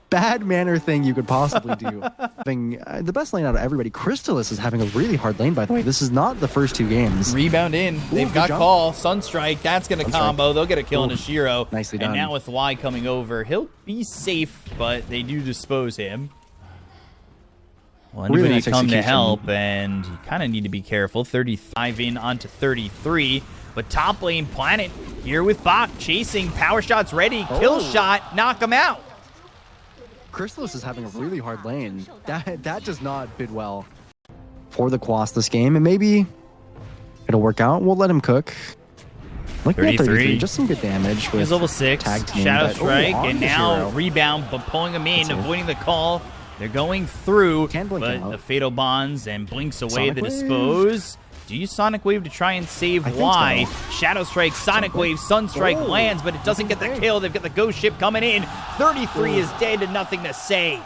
bad manner thing you could possibly do. Having the best lane out of everybody. Crystallis is having a really hard lane, by the way. This is not the first 2 games. Rebound in. They've got call. Sunstrike. That's going to combo. They'll get a kill into Shiro. Nicely done. And now with Y coming over, he'll be safe, but they do dispose him. Well, anybody really nice come to help, and you kind of need to be careful. 35 in onto 33. But top lane Planet here with Bach chasing. Power shots ready. Kill shot. Knock him out. Crystallis is having a really hard lane. That does not bid well for the Quas this game. And maybe it'll work out. We'll let him cook. Look at 33. Just some good damage. He's level 6. Tag team, Shadow Strike. And now Shiro. rebound, but pulling him in, avoiding the call. They're going through. But the Fatal Bonds and blinks away the dispose. Do you Sonic Wave to try and save Y? So. Shadow Strike, Sonic Wave, Sunstrike lands, but it doesn't get the kill. They've got the Ghost Ship coming in. 33 is dead and nothing to say.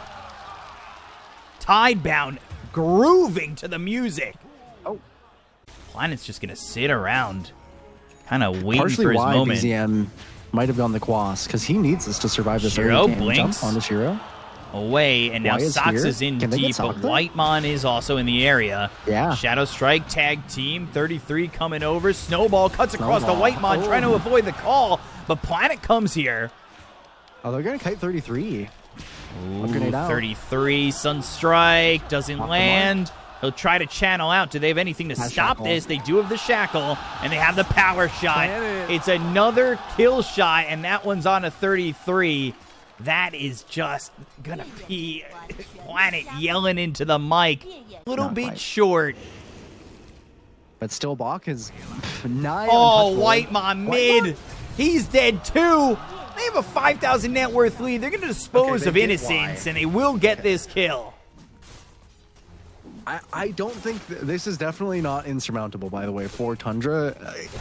Tidebound, grooving to the music. Planet's just going to sit around. kind of waiting partially for his why moment. BZM might have gone the Quas, because he needs this to survive this Shiro early game. blinks. Jump onto Shiro. Away, and now Why is Sox here? is in Can they get deep, but Sox there? Whitemon is also in the area. Yeah. Shadow Strike tag team, 33 coming over. Snowball cuts across to Snowball. Whitemon, trying to avoid the call, but Planet comes here. Oh, they're going to kite 33. Ooh, Grenade out. 33, Sunstrike, doesn't Lock the land. He'll try to channel out. Do they have anything to Has stop shackle. this? They do have the shackle, and they have the power shot. Planet. It's another kill shot, and that one's on a 33. That is just gonna be Planet yelling into the mic. A little Not bit quite. short. But still, Bach is nigh Oh, untouchable. Whitemon mid. He's dead too. They have a 5,000 net worth lead. They're going to dispose Okay, of they get Innocence, why. and they will get this kill. I don't think this is definitely not insurmountable, by the way, for Tundra.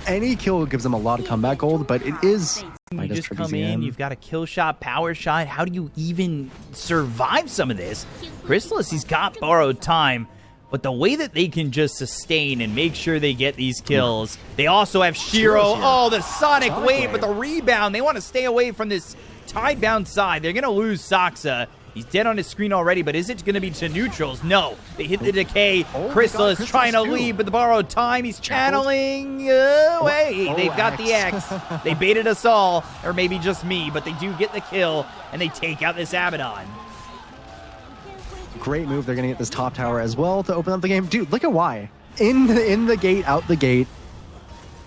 Any kill gives them a lot of comeback gold, but it is... You just come in, you've got a kill shot, power shot. How do you even survive some of this? Chrysalis, he's got borrowed time, but the way that they can just sustain and make sure they get these kills, they also have Shiro. Shiro's here. Oh, the Sonic Sonic wave, wave. but the rebound. They want to stay away from this Tidebound side. They're going to lose Soxa. He's dead on his screen already, but is it going to be to neutrals? No. They hit the decay. Oh my Chrysalis God, trying to Chrysalis too. leave, but the borrowed time. He's channeling away. Oh, They've got the X. X. They baited us all, or maybe just me, but they do get the kill, and they take out this Abaddon. Great move. They're going to get this top tower as well to open up the game. Dude, look at why. In the gate, out the gate.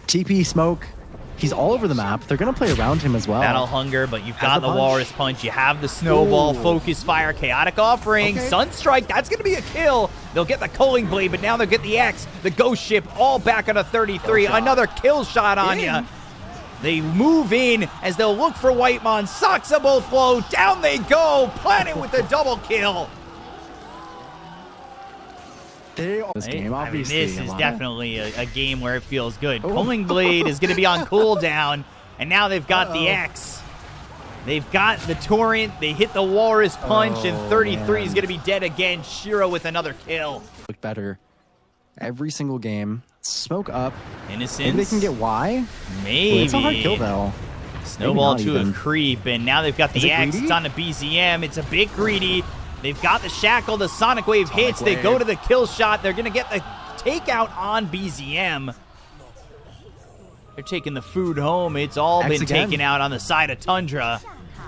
TP smoke. He's all over the map. They're going to play around him as well. Battle Hunger, but you've Has got the the punch. Walrus Punch. You have the Snowball, Ooh. Focus Fire, Chaotic Offering, Okay. Sunstrike. That's going to be a kill. They'll get the Culling Blade, but now they'll get the X, the Ghost Ship, all back on a 33. Kill shot. Another kill shot on In. you. They move in as they'll look for Whitemon. Soxa both low. Down they go. Planet with the double kill. This game, I mean, obviously. this a is lot. definitely a game where it feels good. Oh. Culling Blade is going to be on cooldown, and now they've got the X. They've got the Torrent. They hit the Walrus Punch, and 33 is man. going to be dead again. Shiro with another kill. Look better every single game. Smoke up. Innocence. Maybe they can get Y. Maybe. It's a hard kill, though. Snowball Maybe to not a even. creep, and now they've got Is the it X. greedy? It's on the BZM. It's a bit greedy. They've got the Shackle. The Sonic Wave hits. They Wave. go to the kill shot. They're going to get the takeout on BZM. They're taking the food home. It's all X been again. taken out on the side of Tundra.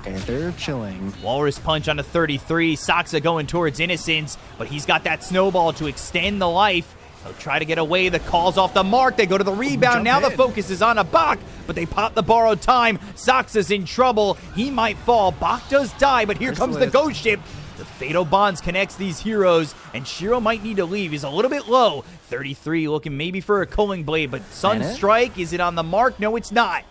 Okay, they're chilling. Walrus Punch on the 33. Soxa going towards Innocence, but he's got that Snowball to extend the life. They'll try to get away. The call's off the mark. They go to the rebound. Jump Now the in. focus is on a Bach, but they pop the borrowed time. Soxa's in trouble. He might fall. Bach does die, but here comes the Ghost Ship. The Fatal Bonds connects these heroes, and Shiro might need to leave. He's a little bit low. 33 looking maybe for a Culling Blade, but Sunstrike, is it on the mark? No, it's not.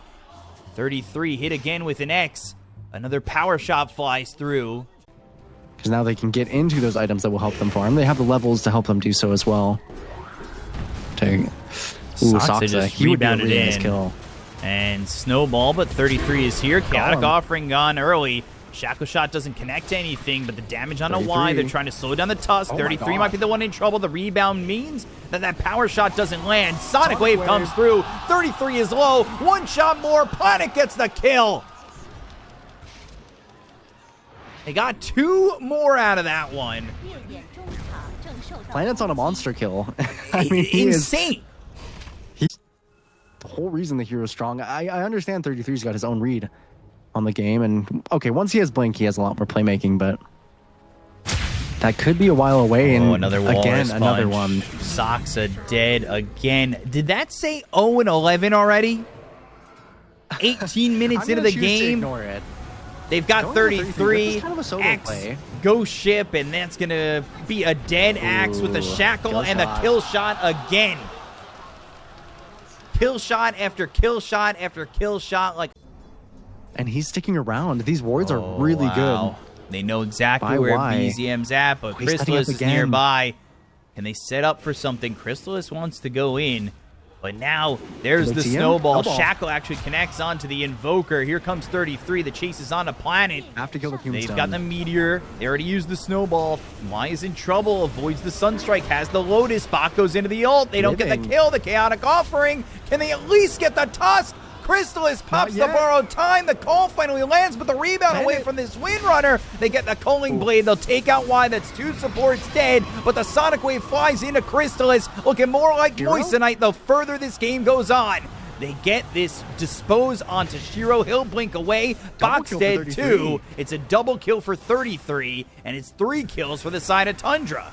33 hit again with an X. Another power shot flies through. Because now they can get into those items that will help them farm. They have the levels to help them do so as well. Ooh, Soxa. just He would be a rebounded really nice in. kill. And Snowball, but 33 is here. Chaotic him. Offering gone early. Shackle Shot doesn't connect to anything, but the damage on a Y, 33. they're trying to slow down the Tusk. Oh my 33 God. might be the one in trouble. The rebound means that power shot doesn't land. Sonic Wave Wave. comes through. 33 is low. One shot more. Planet gets the kill. They got two more out of that one. Planet's on a monster kill. I mean, he is Insane. the whole reason the hero's strong. I understand 33's got his own read on the game, and okay, once he has Blink, he has a lot more playmaking, but that could be a while away. And Another Walrus again, another Punch. one. Soxa dead again. Did that say 0-11 already? 18 minutes into the game. Ignore it. They've got Going to 33. That's kind of a solo X, play. Ghost Ship, and that's going to be a dead Axe with the Ooh, Shackle kill and the shot. kill shot again. Kill shot after kill shot after kill shot. Like, And he's sticking around. These wards oh, are really wow. They know exactly By where why? BZM's at, but He's setting Chrysalis up is again. nearby. And they set up for something. Chrysalis wants to go in, But now there's the snowball. Shackle actually connects onto the Invoker. Here comes 33. The chase is on the Planet. Have to kill the Tombstone. They've got the Meteor. They already used the snowball. Fly is in trouble. Avoids the Sunstrike. Has the Lotus. Bach goes into the ult. They don't get the kill. The Chaotic Offering. Can they at least get the Tusk? Crystallis pops the borrowed time. The call finally lands, but the rebound away from this Windrunner. They get the Culling Blade. They'll take out Y. That's 2 supports dead, but the Sonic Wave flies into Crystallis, looking more like Moissanite the further this game goes on. They get this dispose onto Shiro. He'll blink away. Bach's dead too. It's a double kill for 33, and it's 3 kills for the side of Tundra.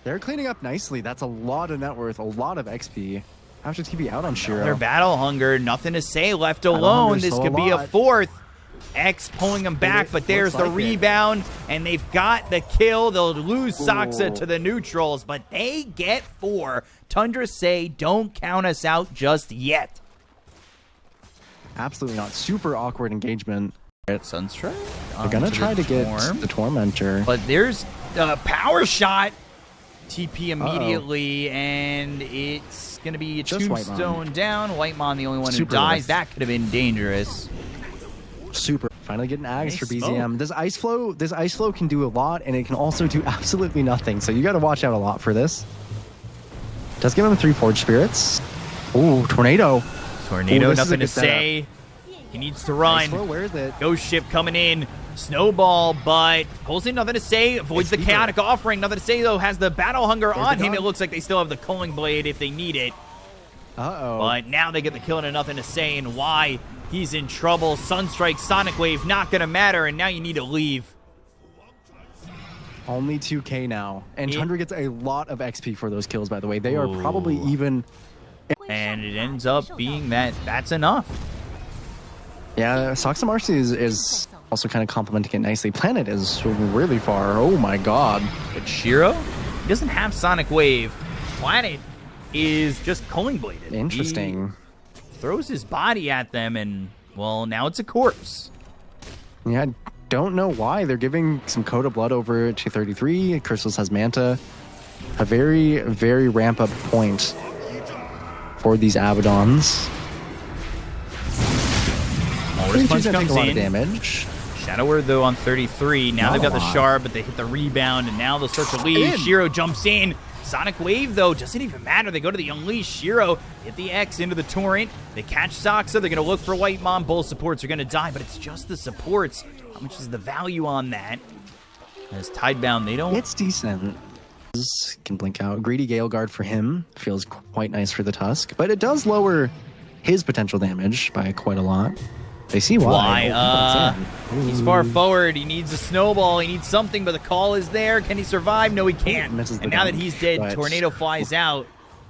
They're cleaning up nicely. That's a lot of net worth, a lot of XP. Have to TP out on Shiro. Their Battle Hunger, nothing to say, left alone. This could be a 4th. X pulling them back, but there's the rebound, and they've got the kill. They'll lose Saksa to the neutrals, but they get 4. Tundra say, don't count us out just yet. Absolutely not. Super awkward engagement. Sunstrike? They're going to try to get the Tormentor. But there's the power shot. TP immediately, and it's going to be a Tombstone down. Whitemon, the only one who dies. That could have been dangerous. Super. Finally getting Ags for BZM. This ice flow can do a lot, and it can also do absolutely nothing. So you got to watch out a lot for this. Does give him 3 Forge Spirits. Ooh, Tornado. Tornado, nothing to say. He needs to run. Where is it? Ghost Ship coming in. Snowball, but pulls in, nothing to say. Avoids the Chaotic Offering. Nothing to say, though. Has the Battle Hunger on him. It looks like they still have the Culling Blade if they need it. But now they get the kill and nothing to say, and why he's in trouble. Sunstrike, Sonic Wave, not going to matter, and now you need to leave. Only 2K now. And Tundra gets a lot of XP for those kills, by the way. They are probably even... And it ends up being that's enough. Yeah, Saksa Marcy is also kind of complementing it nicely. Planet is really far. Oh my god. But Shiro, he doesn't have Sonic Wave. Planet is just Culling Bladed. Interesting. He throws his body at them, and, well, now it's a corpse. Yeah, I don't know why. They're giving some Coda Blood over to 33. Crystals has Manta. A very, very ramp-up point for these Abaddons. Mortis Punch comes a lot in. Of damage. Shadow Word, though, on 33. Now they've got the Shard, but they hit the rebound, and now they'll start to leave. Shiro jumps in. Sonic Wave, though, doesn't even matter. They go to the Unleash. Shiro hit the X into the Torrent. They catch Saksa. They're going to look for Whitemon. Both supports are going to die, but it's just the supports. How much is the value on that? As Tidebound, they don't... It's decent. Can blink out. Greedy Gale Guard for him. Feels quite nice for the Tusk, but it does lower his potential damage by quite a lot. They see why. He's far forward. He needs a snowball. He needs something, but the call is there. Can he survive? No, he can't. And now that he's dead, Tornado flies out.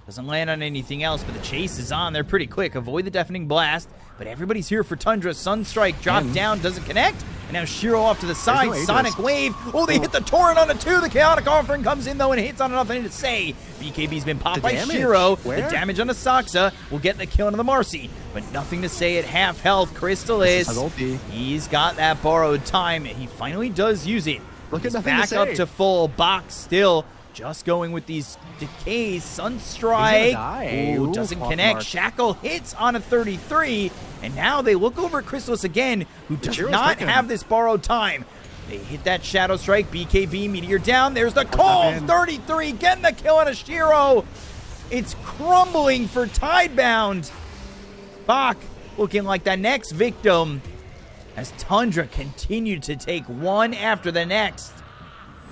Doesn't land on anything else, but the chase is on. They're pretty quick. Avoid the Deafening Blast, but everybody's here for Tundra. Sunstrike drops down, doesn't connect. And now Shiro off to the side. Sonic Wave. Oh, they hit the Torrent on a 2. The Chaotic Offering comes in, though, and hits on nothing to say. BKB's been popped by Shiro. The damage on the Saksa will get the kill on the Marcy. But nothing to say at half health. Crystallis, he's got that borrowed time. He finally does use it. He's back up to full. Box still just going with these decays. Sunstrike. Ooh, doesn't connect. Shackle hits on a 33. And now they look over at Crystallis again, who does not have this borrowed time. They hit that Shadow Strike. BKB, Meteor down. There's the call. 33, getting the kill on a Shiro. It's crumbling for Tidebound. Bach looking like the next victim as Tundra continued to take one after the next.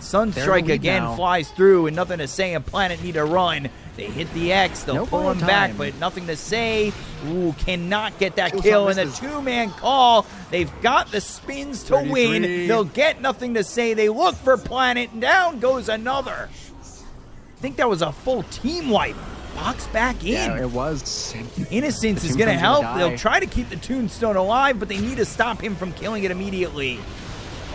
Sunstrike again flies through, and nothing to say, and Planet need to run. They hit the X, they'll pull him back, but nothing to say. Ooh, cannot get that kill, and the 2-man call. They've got the spins to win. They'll get nothing to say. They look for Planet, and down goes another. I think that was a full team wipe. Box back in. Yeah, it was. Innocence is going to help. They'll try to keep the Tombstone alive, but they need to stop him from killing it immediately.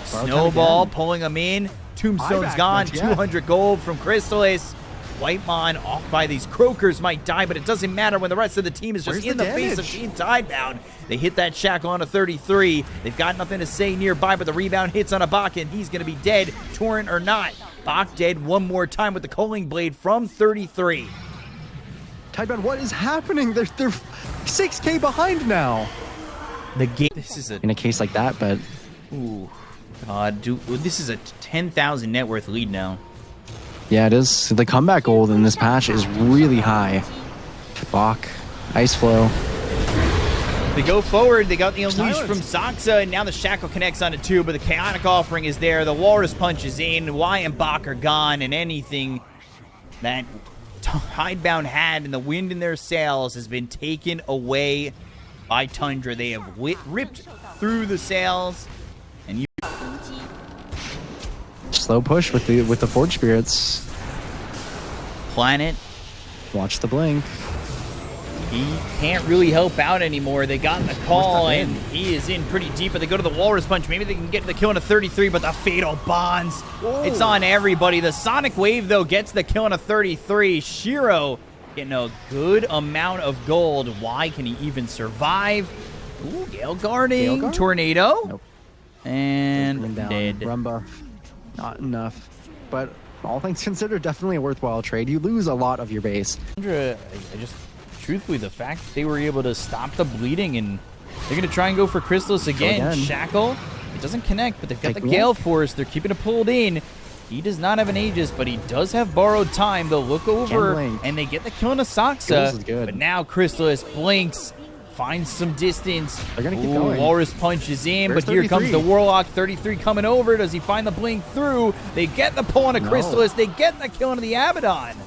Snowball pulling him in. Tombstone's gone. 200 gold from Crystallis. Whitemon off by these Croakers might die, but it doesn't matter when the rest of the team is just in the face of Team Tidebound. They hit that Shackle on a 33. They've got nothing to say nearby, but the rebound hits on a Bach, and he's going to be dead, Torrent or not. Bach dead one more time with the Culling Blade from 33. TIDEBOUND, what is happening? They're 6K behind now. The game. This is in a case like that, but ooh, God, dude, this is a 10,000 net worth lead now. Yeah, it is. The comeback goal in this patch is really high. Bach, Ice Flow. They go forward. They got the Unleash from Saxa, and now the Shackle connects onto 2, but the Chaotic Offering is there. The Walrus Punch is in. Y and Bach are gone, and anything that TIDEBOUND had in the wind in their sails has been taken away by Tundra. They have ripped through the sails, and you slow push with the Forge Spirits. Planet. Watch the blink. He can't really help out anymore. They got the call, and he is in pretty deep, but they go to the Walrus Punch. Maybe they can get the kill in a 33, but the Fatal Bonds. Whoa. It's on everybody. The Sonic Wave, though, gets the kill in a 33. Shiro getting a good amount of gold. Why can he even survive? Ooh, Gale Guarding. Tornado. Nope. And dead. Run buff. Not enough. But all things considered, definitely a worthwhile trade. You lose a lot of your base. Truthfully, the fact that they were able to stop the bleeding, and they're going to try and go for Chrysalis again. Shackle, it doesn't connect, but they've got the Gale Force. They're keeping it pulled in. He does not have an Aegis, but he does have borrowed time. They'll look over, and they get the kill on a Saxa. But now Chrysalis blinks, finds some distance. They're going to keep going. Walrus Punch is in, but here comes the Warlock. 33 coming over. Does he find the blink through? They get the pull on a Chrysalis. They get the kill on the Abaddon.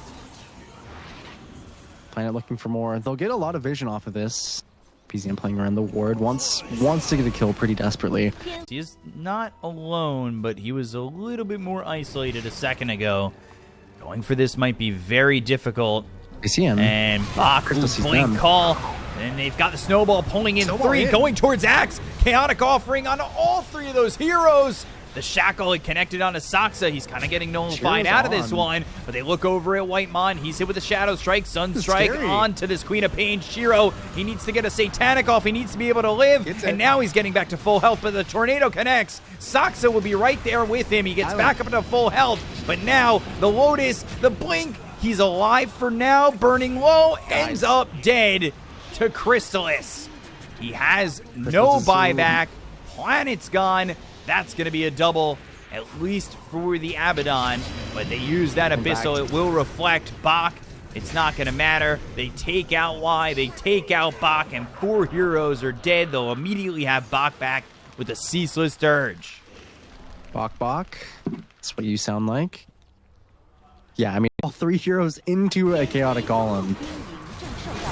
Planet looking for more. They'll get a lot of vision off of this. PZM playing around the ward. Wants to get a kill pretty desperately. He is not alone, but he was a little bit more isolated a second ago. Going for this might be very difficult. I see him. And Bach, blink call. And they've got the Snowball pulling in 3, going towards Axe. Chaotic Offering on all 3 of those heroes. The Shackle had connected on a Saxa. He's kind of getting nullified out of this one. But they look over at White Mon. He's hit with a Shadow Strike. Sunstrike onto this Queen of Pain. Shiro, he needs to get a Satanic off. He needs to be able to live. And now he's getting back to full health, but the Tornado connects. Saxa will be right there with him. He gets back up to full health. But now the Lotus, the blink, he's alive for now. Burning low, ends up dead to Chrysalis. He has no buyback. Planet's gone. That's going to be a double, at least for the Abaddon. But they use that Abyssal. It will reflect Bach. It's not going to matter. They take out Y. They take out Bach, and 4 heroes are dead. They'll immediately have Bach back with a Ceaseless Dirge. Bach. That's what you sound like. Yeah, I mean, all 3 heroes into a Chaotic Golem.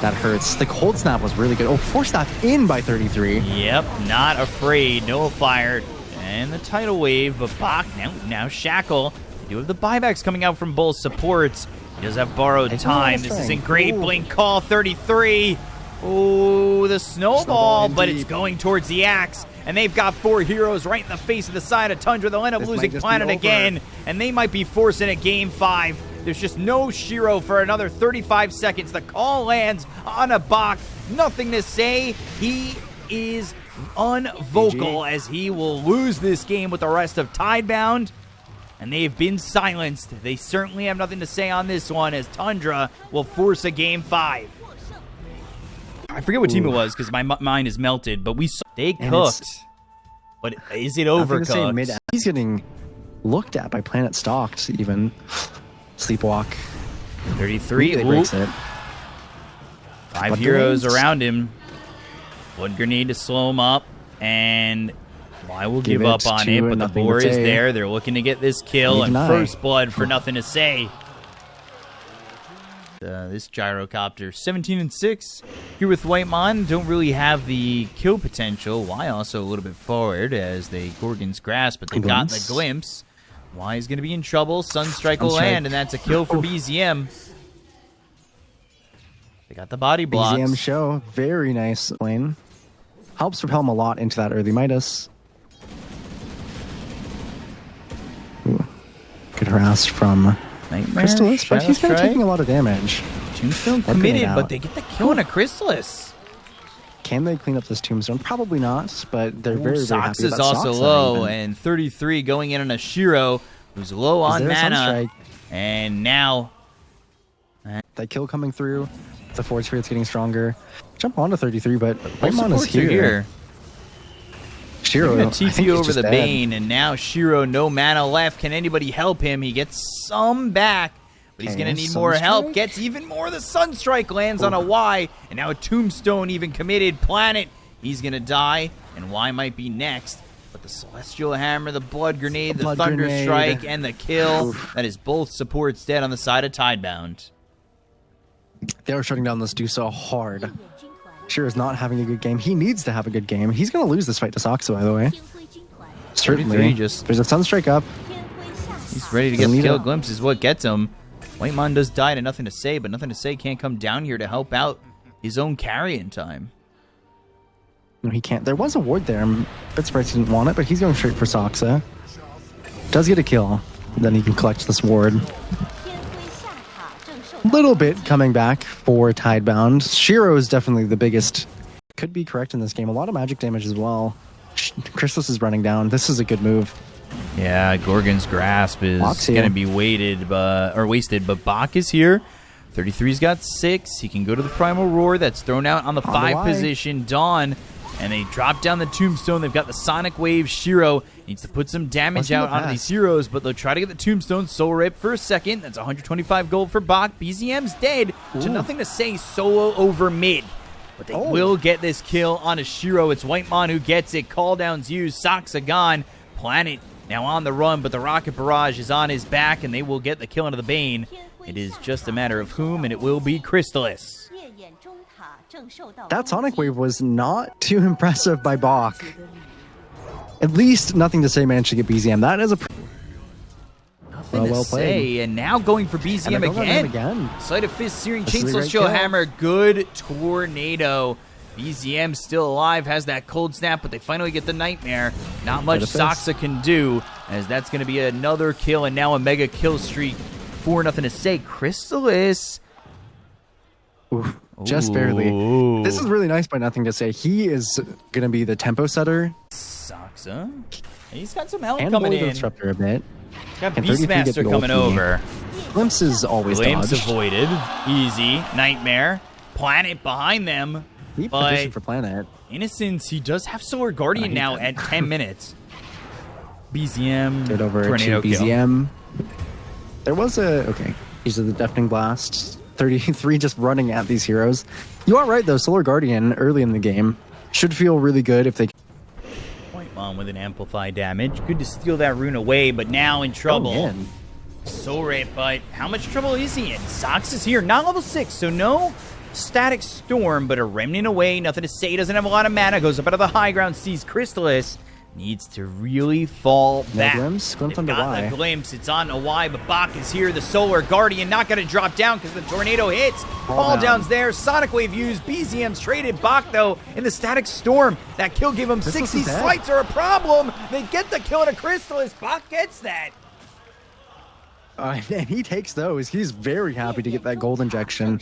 That hurts. The Cold Snap was really good. Oh, Force Snap in by 33. Yep, not afraid. Nullifier. And the Tidal Wave, but Bach, now Shackle. They do have the buybacks coming out from both supports. He does have borrowed time. This isn't great. Blink call, 33. Oh, the Snowball, but it's going towards the Axe. And they've got 4 heroes right in the face of the side of Tundra. They'll end up losing Planet again, and they might be forcing a game 5. There's just no Shiro for another 35 seconds. The call lands on a Bach. Nothing to say. He is unvocal as he will lose this game with the rest of TIDEBOUND, and they've been silenced. They certainly have nothing to say on this one as Tundra will force a game 5. I forget what team it was because my mind is melted, but we saw they cooked. But is it overcooked? He's getting looked at by Planet Stalked even. Sleepwalk. 33. They breaks it. 5 heroes around him. Blood Grenade to slow him up, and Y will give up on it, but the boar is there. They're looking to get this kill, and first blood for nothing to say. This Gyrocopter, 17-6. Here with White Mon, don't really have the kill potential. Y also a little bit forward as they Gorgon's Grasp, but they've got the glimpse. Y is going to be in trouble. Sunstrike will land, and that's a kill for BZM. They got the body blocks. BZM show. Very nice lane. Helps propel him a lot into that early Midas. Ooh. Good harass from Chrysalis, but he's kind of taking a lot of damage. Tombstone committed, but they get the kill on a Chrysalis. Can they clean up this Tombstone? Probably not, but they're very happy. Is also low, and 33 going in on a Shiro, who's low on mana. And now... that kill coming through. The forward spirit's getting stronger. Jump onto 33, but Both Whitemon is supports are here. Shiro, Gonna I think TP he's over just the dead. Bane, and now Shiro, no mana left. Can anybody help him? He gets some back, but he's Okay, going to need more help. Sunstrike? Gets even more. The Sunstrike lands on a Y, and now a Tombstone even committed. Planet, he's going to die, and Y might be next. But the Celestial Hammer, the Blood Grenade, the Blood Thunder Grenade. Strike, and the kill. Oof. That is both supports dead on the side of Tidebound. They were shutting down this Dusa hard. Shiro's not having a good game. He needs to have a good game. He's going to lose this fight to Soxa, by the way. Certainly. 33 just- There's a Sunstrike up. He's ready to get Doesn't the need kill. it. Glimpse is what gets him. Whitemon does die to Nothing to Say, but Nothing to Say can't come down here to help out his own carry in time. No, he can't. There was a ward there. I'm a bit surprised he didn't want it, but he's going straight for Soxa. Does get a kill. Then he can collect this ward. Little bit coming back for Tidebound. Shiro is definitely the biggest. Could be correct in this game. A lot of magic damage as well. Chrysalis is running down. This is a good move. Yeah, Gorgon's Grasp is Bach's here. going to be wasted, but Bach is here. 33's got 6. He can go to the Primal Roar. That's thrown out on the 5 Y. position. Dawn, and they drop down the Tombstone. They've got the Sonic Wave. Shiro needs to put some damage Wasn't out the onto pass. these heroes, but they'll try to get the Tombstone. Soul Rip for a second. That's 125 gold for Bach. BZM's dead. To Ooh. Nothing to Say solo over mid. But they will get this kill on a Shiro. It's Whitemon who gets it. Call down's used. Soxa gone. Planet now on the run, but the Rocket Barrage is on his back, and they will get the kill into the Bane. It is just a matter of whom, and it will be Chrysalis. That Sonic Wave was not too impressive by Bach. At least Nothing to Say managed to get BZM. That is a Nothing to well say, played. and now going for And BZM they're going on him again. Sleight of Fist, Searing This is Chain, a great Celestial kill. Hammer, good Tornado. BZM still alive, has that Cold Snap, but they finally get the Nightmare. Not much Sleight of Fist. Soxa can do, as that's going to be another kill, and now a mega kill streak for Nothing to Say. Chrysalis. Oof, just Ooh. barely. This is really nice by Nothing to Say. He is going to be the tempo setter Soxa. He's got some help and coming bully the in. disruptor a bit. Got And 33 get Beastmaster the coming ulti. over. Glimpse is always Glimpse dodged. avoided. Easy. Nightmare. Planet behind them. Deep But position for Planet. Innocence, he does have Solar Guardian he now does. at 10 minutes. BZM. Get over Tornado to kill. BZM. There was a... Okay. These are the Deafening Blast. 33 just running at these heroes. You are right, though. Solar Guardian, early in the game, should feel really good if they... Whitemon with an amplified damage. Good to steal that rune away, but now in trouble. in. Soul Rip, but how much trouble is he in? Sox is here, not level 6, so no Static Storm, but a Remnant away. Nothing to Say, doesn't have a lot of mana. Goes up out of the high ground, sees Chrysalis. Needs to really fall back. Glimpse? Glimpse They've on the got Y. the Glimpse. It's on a Y, but Bach is here. The Solar Guardian not going to drop down because the Tornado hits. Fall down's there. Sonic Wave used. BZM's traded. Bach, though, in the Static Storm. That kill gave him 60. is dead. Slights are a problem. They get the kill to Chrysalis. Bach gets that. And he takes those. He's very happy to get that gold injection.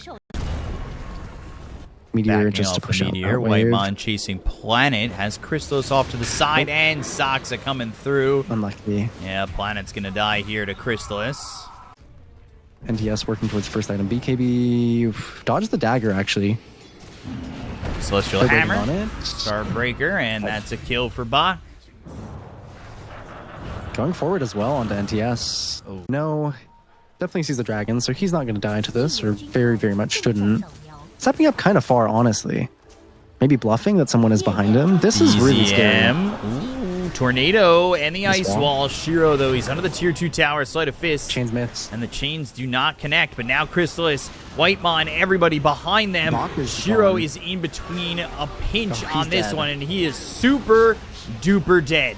Meteor Backing just to off push the out Meteor. that wave. Whitemon chasing Planet. Has Chrysalis off to the side, and Soxa coming through. Unlucky. Yeah, Planet's going to die here to Chrysalis. NTS working towards first item. BKB dodges the dagger, actually. Celestial They're waiting Hammer. on it. Starbreaker, and that's a kill for Bach. Going forward as well onto NTS. Oh. No, definitely sees the dragon, so he's not going to die to this, or very, very much shouldn't. Stepping up kind of far, honestly. Maybe bluffing that someone is behind him. This is really scary. Ooh, Tornado and the Ice Wall. Shiro, though, he's under the tier 2 tower. Sleight of Fist. Chains myths. And the chains do not connect, but now Chrysalis, Whitemon, everybody behind them. Bach is Shiro gone. is in between a pinch Oh, on he's this dead. one, and he is super duper dead.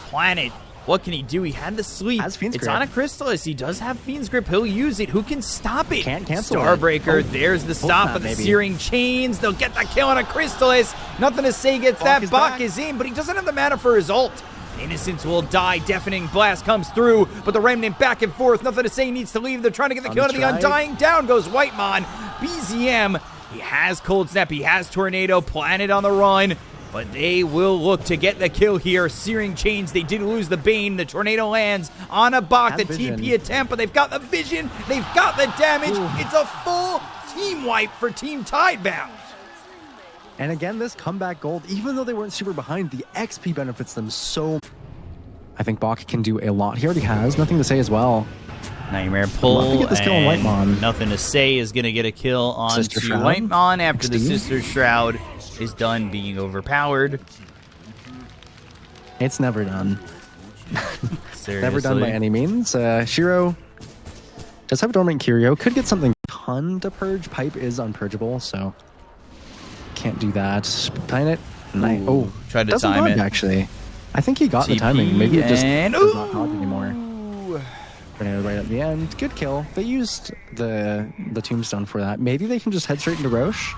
Planet, what can he do? He had the sleep. Has Fiend's It's Grip. on a Chrysalis. He does have Fiend's Grip. He'll use it. Who can stop it? Can't cancel it. Starbreaker, Oh, there's the stop snap, of the maybe. Searing Chains. They'll get the kill on a Chrysalis. Nothing to Say gets Bach that. is Bach back. is in, but he doesn't have the mana for his ult. Innocence will die. Deafening Blast comes through, but the Remnant back and forth. Nothing to Say needs to leave. They're trying to get the kill to the Untried. Undying. Down goes Whitemon. BZM, he has Cold Snap. He has Tornado. Planet on the run. But they will look to get the kill here. Searing Chains, they did lose the Bane. The Tornado lands on a Bach. Has The vision. TP attempt, but they've got the vision. They've got the damage. Ooh. It's a full team wipe for Team Tidebound. And again, this comeback gold, even though they weren't super behind, the XP benefits them so. I think Bach can do a lot. He already has. Nothing to say as well. Nightmare pull, get this kill on Whitemon. Nothing to say is going to get a kill on Whitemon after the Sister Shroud is done being overpowered. It's never done. Never done by any means. Shiro does have a Dormant Curio. Could get something ton to purge. Pipe is unpurgeable, so can't do that. Planet. Oh, tried to time it. Actually, I think he got TP the timing. Maybe it just does not dodge anymore. Right at the end. Good kill. They used the tombstone for that. Maybe they can just head straight into Roche.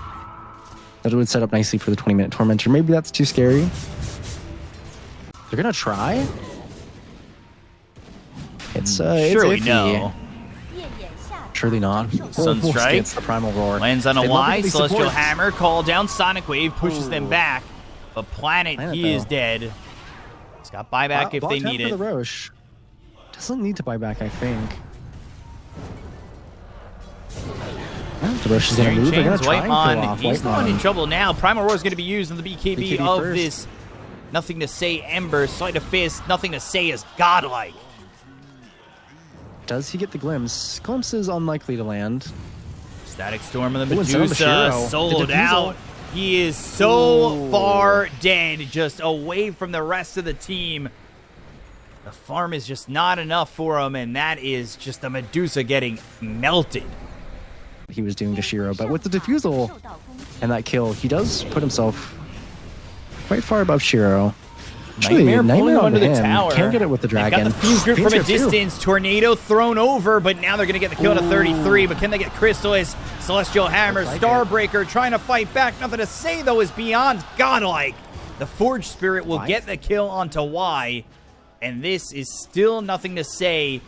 That would set up nicely for the 20-minute Tormentor. Maybe that's too scary. They're gonna try. It's surely it's no. Surely not. Sunstrike It's the Primal Roar. Lands on a Y. Celestial Hammer. Call down. Sonic Wave pushes them back. But Planet he is dead. It's got buyback if they need it. The Roche. Doesn't need to buy back, I think. The Roche is going to move. They're going to try and kill off He's not in trouble now. Primal Roar is going to be used in the BKB of first. This. Nothing to say, Ember. Sleight of Fist. Nothing to say is godlike. Does he get the Glimpse? Glimpse is unlikely to land. Static Storm of the Medusa soloed out. He is so far dead, just away from the rest of the team. The farm is just not enough for him, and that is just the Medusa getting melted. He was doing to Shiro, but with the defusal and that kill, he does put himself quite far above Shiro. Nightmare pulling under the tower. Can't get it with the dragon. Got the Fuse Grip from a distance. Tornado thrown over, but now they're going to get the kill to 33. But can they get Crystallis? Celestial Hammer, Starbreaker trying to fight back. Nothing to say, though, is beyond godlike. The Forge Spirit will get the kill onto Y. And this is still nothing to say,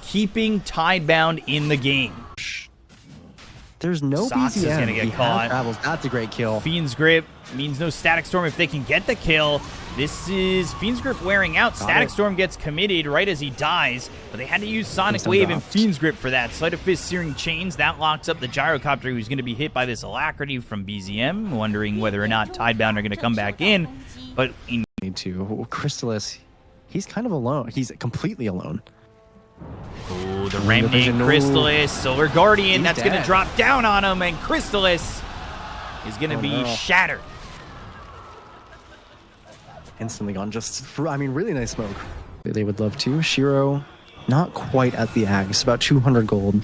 keeping Tidebound in the game. There's no Sox is going to get caught. That's a great kill. Fiend's Grip means no Static Storm if they can get the kill. This is Fiend's Grip wearing out. Static Storm gets committed right as he dies, but they had to use Sonic Wave and Fiend's Grip for that. Sleight of Fist, Searing Chains, that locks up the Gyrocopter, who's going to be hit by this Alacrity from BZM, wondering whether or not Tidebound are going to come back in. But need to. Crystallis, he's kind of alone. He's completely alone. Oh, the Remnant, Crystallis, Solar Guardian, that's going to drop down on him, and Crystallis is going to be shattered. Instantly gone. Really nice smoke. They would love to. Shiro, not quite at the axe, about 200 gold.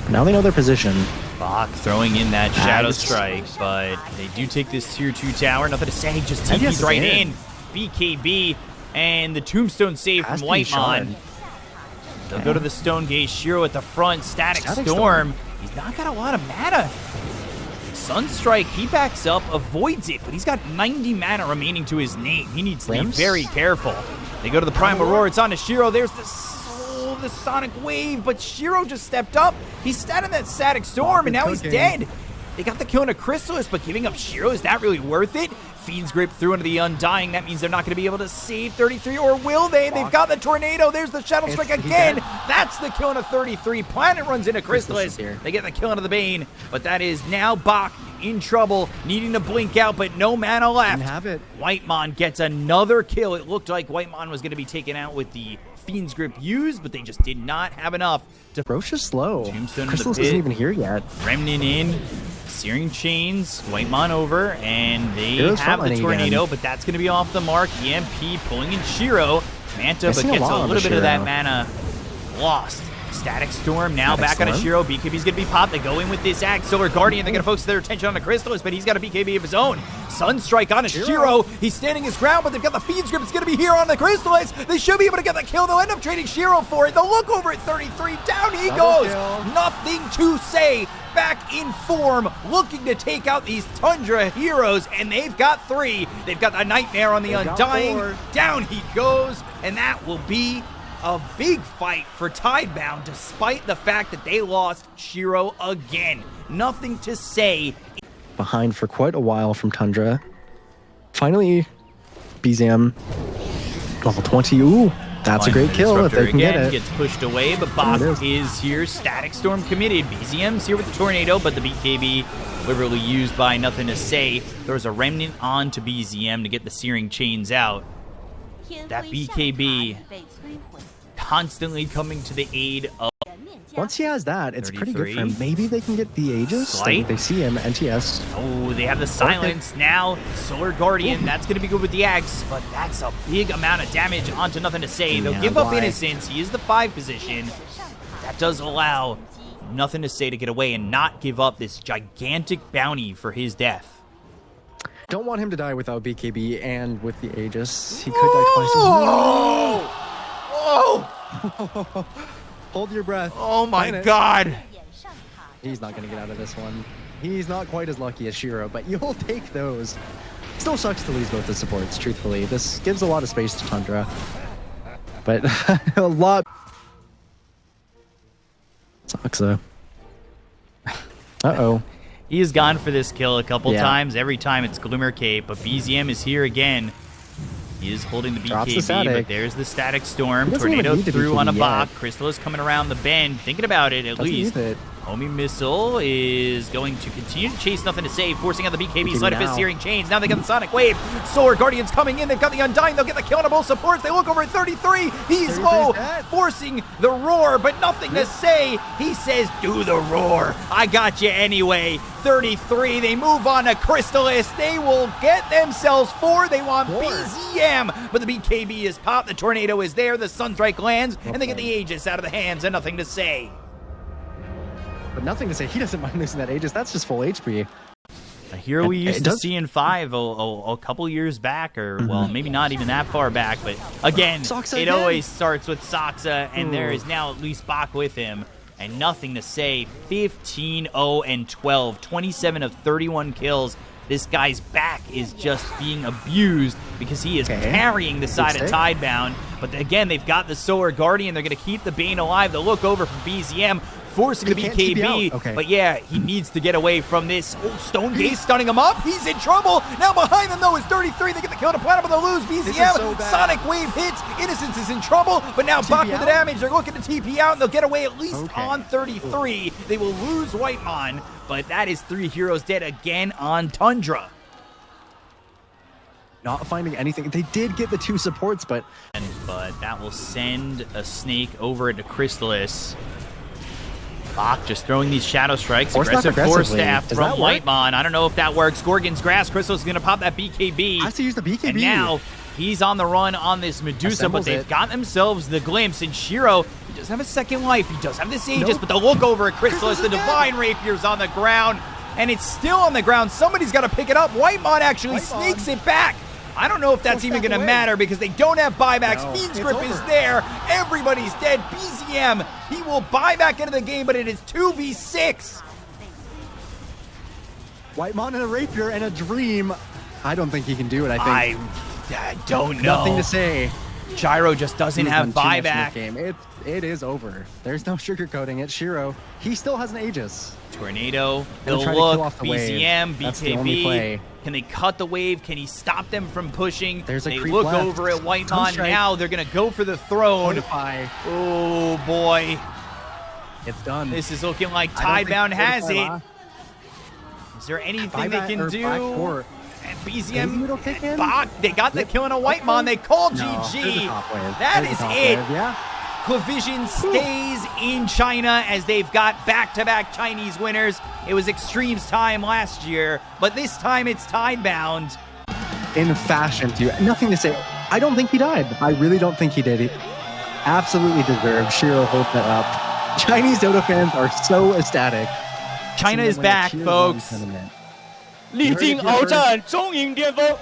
But now they know their position. Bach throwing in that Shadow Strike, but they do take this tier 2 tower. Nothing to say, just TP's right in. BKB, and the Tombstone save from Whitemon. They'll go to the Stone Gate. Shiro at the front. Static Storm. He's not got a lot of mana. Sunstrike, he backs up, avoids it, but he's got 90 mana remaining to his name. He needs to be very careful. They go to the Primal Roar. It's on to Shiro. There's the Sonic Wave, but Shiro just stepped up. He sat in that Static Storm, and now he's dead. They got the kill on a Crystallis, but giving up Shiro, is that really worth it? Fiend's Grip through into the Undying. That means they're not going to be able to save 33, or will they? They've got the Tornado. There's the Shadow Strike again. That's the kill into 33. Planet runs into Crystallis. They get the kill into the Bane, but that is now Bach in trouble, needing to blink out, but no mana left. Whitemon gets another kill. It looked like Whitemon was going to be taken out with the Fiend's Grip used, but they just did not have enough. Roche is slow. Tombstone Crystallis isn't even here yet. Remnant in. Searing Chains, Whitemon over, and they have the Tornado, but that's going to be off the mark. EMP pulling in Shiro. Manta, but gets a little bit of that mana lost. Static Storm now back on a Shiro. BKB's going to be popped. They go in with this axe. Solar Guardian, they're going to focus their attention on the Crystallis, but he's got a BKB of his own. Sunstrike on a Shiro. He's standing his ground, but they've got the Fiend's Grip. It's going to be here on the Crystallis. They should be able to get the kill. They'll end up trading Shiro for it. They'll look over at 33. Down he goes. Nothing to say. Back in form, looking to take out these Tundra heroes, and they've got 3. They've got the Nightmare on the Undying. Down he goes, and that will be a big fight for Tidebound, despite the fact that they lost Shiro again. Nothing to say. Behind for quite a while from Tundra. Finally, BZM level 20. Ooh, That's a great kill if they can get it. Gets pushed away, but Bach is here. Static Storm committed. BZM's here with the Tornado, but the BKB liberally used by Nothing to Say. There's a Remnant on to BZM to get the Searing Chains out. That BKB constantly coming to the aid of... Once he has that, it's 33. pretty good for him. Maybe they can get the Aegis. Slight. They see him, NTS. Oh, they have the silence now. Solar Guardian, that's going to be good with the Axe, but that's a big amount of damage onto Nothing to Say. They'll give up Innocence. He is the 5 position. That does allow Nothing to Say to get away and not give up this gigantic bounty for his death. Don't want him to die without BKB and with the Aegis. He could die twice. Whoa! Hold your breath. Oh my god! He's not going to get out of this one. He's not quite as lucky as Shiro, but you'll take those. Still sucks to lose both the supports, truthfully. This gives a lot of space to Tundra. But a lot... Saxa. Uh-oh. He has gone for this kill a couple times. Every time it's Glimmer Cape, but BZM is here again. He is holding the BKB, but there's the Static Storm. Tornado through on a Bach. Crystal is coming around the bend. Thinking about it, at least. Homing Missile is going to continue to chase Nothing to Say, forcing out the BKB. Sleight of Fist, Searing Chains. Now they got the Sonic Wave. Solar Guardians coming in. They've got the Undying. They'll get the kill on both supports. They look over at 33. He's low, forcing the Roar, but Nothing to Say. He says, do the Roar. I got you anyway. 33. They move on to Crystallis. They will get themselves 4. They want BZM, but the BKB is popped. The Tornado is there. The Sunstrike lands, and they get the Aegis out of the hands and Nothing to Say. But Nothing to Say, he doesn't mind losing that Aegis. That's just full HP. A hero we used to see in 5 a couple years back, or, well, maybe not even that far back, but again, it always starts with Saxa, and there is now at least Bach with him. And Nothing to Say, 15-0-12, 27 of 31 kills. This guy's back is just being abused because he is carrying the side of Tidebound. But again, they've got the Solar Guardian. They're going to keep the Bane alive. They'll look over from BZM, forcing the BKB. But yeah, he needs to get away from this. Oh, Stone Gaze stunning him up. He's in trouble. Now behind them, though, is 33. They get the kill to Platinum, but they'll lose BZM. Sonic Wave hits. Innocence is in trouble, but now Bach with the damage. They're looking to TP out, and they'll get away at least on 33. They will lose Whitemon, but that is 3 heroes dead again on Tundra. Not finding anything. They did get the 2 supports, but that will send a Snake over to Crystallis. Bach just throwing these Shadow Strikes. Aggressive Force Staff from Whitemon. I don't know if that works. Gorgon's Grasp. Crystallis is going to pop that BKB. Has to use the BKB. And now he's on the run on this Medusa, but they've got themselves the glimpse. And Shiro, he does have a second life. He does have this Aegis, but they'll look over at Crystallis. The Divine Rapier's on the ground, and it's still on the ground. Somebody's got to pick it up. Whitemon actually sneaks it back. I don't know if that's even going to matter because they don't have buybacks. Fiend's Grip is there. Everybody's dead. BZM, he will buy back into the game, but it is 2v6. Whitemon and a Rapier and a Dream. I don't think he can do it, I think. I don't know. Nothing to Say. Gyro just doesn't have buyback. It is over. There's no sugarcoating it. Shiro, he still has an Aegis. Tornado, they'll look. BZM, BKB. Can they cut the wave? Can he stop them from pushing? There's a they creep look left. over at Whitemon now. They're going to go for the throne. Oh, boy. It's done. This is looking like Tidebound has it. Is there anything they can do? And BZM, Bach, they got the kill on a Whitemon. They call GG. That is it. CLAVISION stays in China as they've got back-to-back Chinese winners. It was Extreme's time last year, but this time it's Tidebound. In fashion, too. Nothing to say. I don't think he died. I really don't think he did. He absolutely deserved. Shiro hooked that up. Chinese Dota fans are so ecstatic. China is back, folks. 历经鏖战，终迎巅峰。